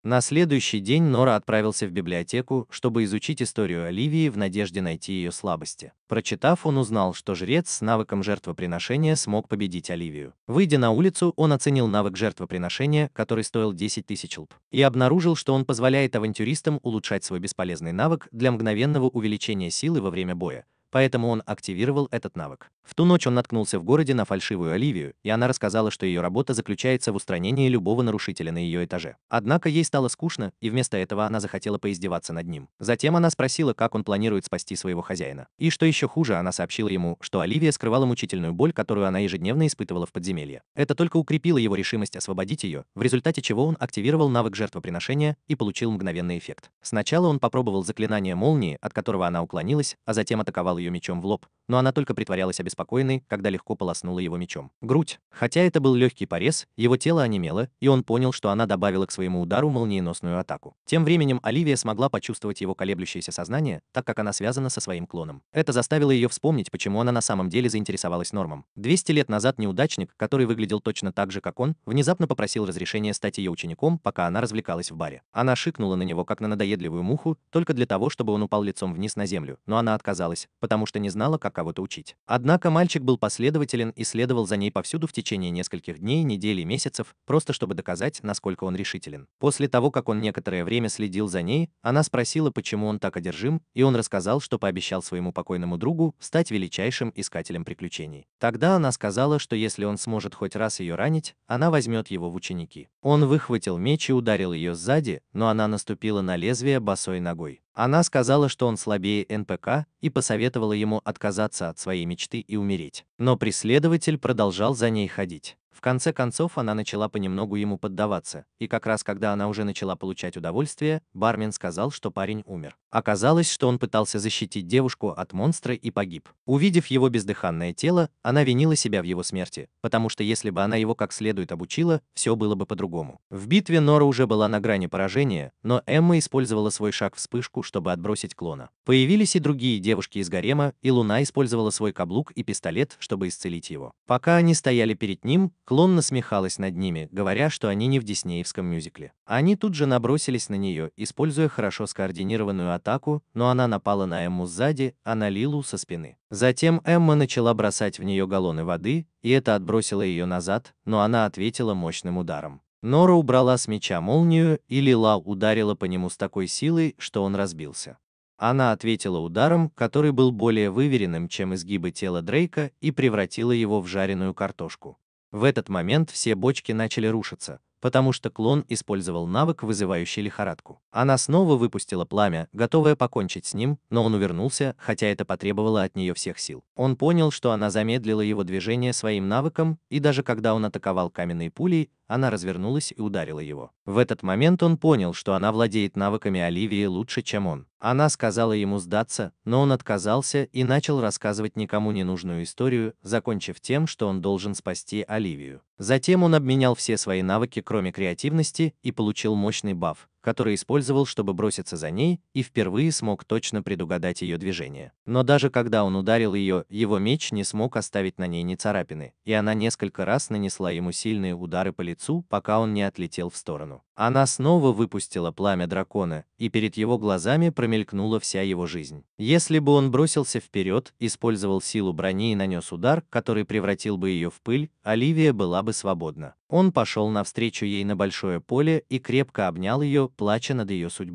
На следующий день Нора отправился в библиотеку, чтобы изучить историю Оливии в надежде найти ее слабости. Прочитав, он узнал, что жрец с навыком жертвоприношения смог победить Оливию. Выйдя на улицу, он оценил навык жертвоприношения, который стоил 10 тысяч лп, и обнаружил, что он позволяет авантюристам улучшать свой бесполезный навык для мгновенного увеличения силы во время боя. Поэтому он активировал этот навык. В ту ночь он наткнулся в городе на фальшивую Оливию, и она рассказала, что ее работа заключается в устранении любого нарушителя на ее этаже. Однако ей стало скучно, и вместо этого она захотела поиздеваться над ним. Затем она спросила, как он планирует спасти своего хозяина. И что еще хуже, она сообщила ему, что Оливия скрывала мучительную боль, которую она ежедневно испытывала в подземелье. Это только укрепило его решимость освободить ее, в результате чего он активировал навык жертвоприношения и получил мгновенный эффект. Сначала он попробовал заклинание молнии, от которого она уклонилась, а затем атаковал ее мечом в лоб, но она только притворялась обеспокоенной, когда легко полоснула его мечом. Грудь. Хотя это был легкий порез, его тело онемело, и он понял, что она добавила к своему удару молниеносную атаку. Тем временем Оливия смогла почувствовать его колеблющееся сознание, так как она связана со своим клоном. Это заставило ее вспомнить, почему она на самом деле заинтересовалась Нормом. 200 лет назад неудачник, который выглядел точно так же, как он, внезапно попросил разрешения стать ее учеником, пока она развлекалась в баре. Она шикнула на него, как на надоедливую муху, только для того, чтобы он упал лицом вниз на землю, но она отказалась, потому что не знала, как кого-то учить. Однако мальчик был последователен и следовал за ней повсюду в течение нескольких дней, недель и месяцев, просто чтобы доказать, насколько он решителен. После того, как он некоторое время следил за ней, она спросила, почему он так одержим, и он рассказал, что пообещал своему покойному другу стать величайшим искателем приключений. Тогда она сказала, что если он сможет хоть раз ее ранить, она возьмет его в ученики. Он выхватил меч и ударил ее сзади, но она наступила на лезвие босой ногой. Она сказала, что он слабее НПК, и посоветовала ему отказаться от своей мечты и умереть. Но преследователь продолжал за ней ходить. В конце концов, она начала понемногу ему поддаваться, и как раз когда она уже начала получать удовольствие, бармен сказал, что парень умер. Оказалось, что он пытался защитить девушку от монстра и погиб. Увидев его бездыханное тело, она винила себя в его смерти, потому что если бы она его как следует обучила, все было бы по-другому. В битве Нора уже была на грани поражения, но Эмма использовала свой шаг-вспышку, чтобы отбросить клона. Появились и другие девушки из гарема, и Луна использовала свой каблук и пистолет, чтобы исцелить его. Пока они стояли перед ним, клон насмехалась над ними, говоря, что они не в диснеевском мюзикле. Они тут же набросились на нее, используя хорошо скоординированную атаку, но она напала на Эмму сзади, а на Лилу со спины. Затем Эмма начала бросать в нее галлоны воды, и это отбросило ее назад, но она ответила мощным ударом. Нора убрала с меча молнию, и Лила ударила по нему с такой силой, что он разбился. Она ответила ударом, который был более выверенным, чем изгибы тела Дрейка, и превратила его в жареную картошку. В этот момент все бочки начали рушиться, потому что клон использовал навык, вызывающий лихорадку. Она снова выпустила пламя, готовая покончить с ним, но он увернулся, хотя это потребовало от нее всех сил. Он понял, что она замедлила его движение своим навыком, и даже когда он атаковал каменной пулей, она развернулась и ударила его. В этот момент он понял, что она владеет навыками Оливии лучше, чем он. Она сказала ему сдаться, но он отказался и начал рассказывать никому не нужную историю, закончив тем, что он должен спасти Оливию. Затем он обменял все свои навыки, кроме креативности, и получил мощный баф, который использовал, чтобы броситься за ней, и впервые смог точно предугадать ее движение. Но даже когда он ударил ее, его меч не смог оставить на ней ни царапины, и она несколько раз нанесла ему сильные удары по лицу, пока он не отлетел в сторону. Она снова выпустила пламя дракона, и перед его глазами промелькнула вся его жизнь. Если бы он бросился вперед, использовал силу брони и нанес удар, который превратил бы ее в пыль, Оливия была бы свободна. Он пошел навстречу ей на большое поле и крепко обнял ее, плача над ее судьбой.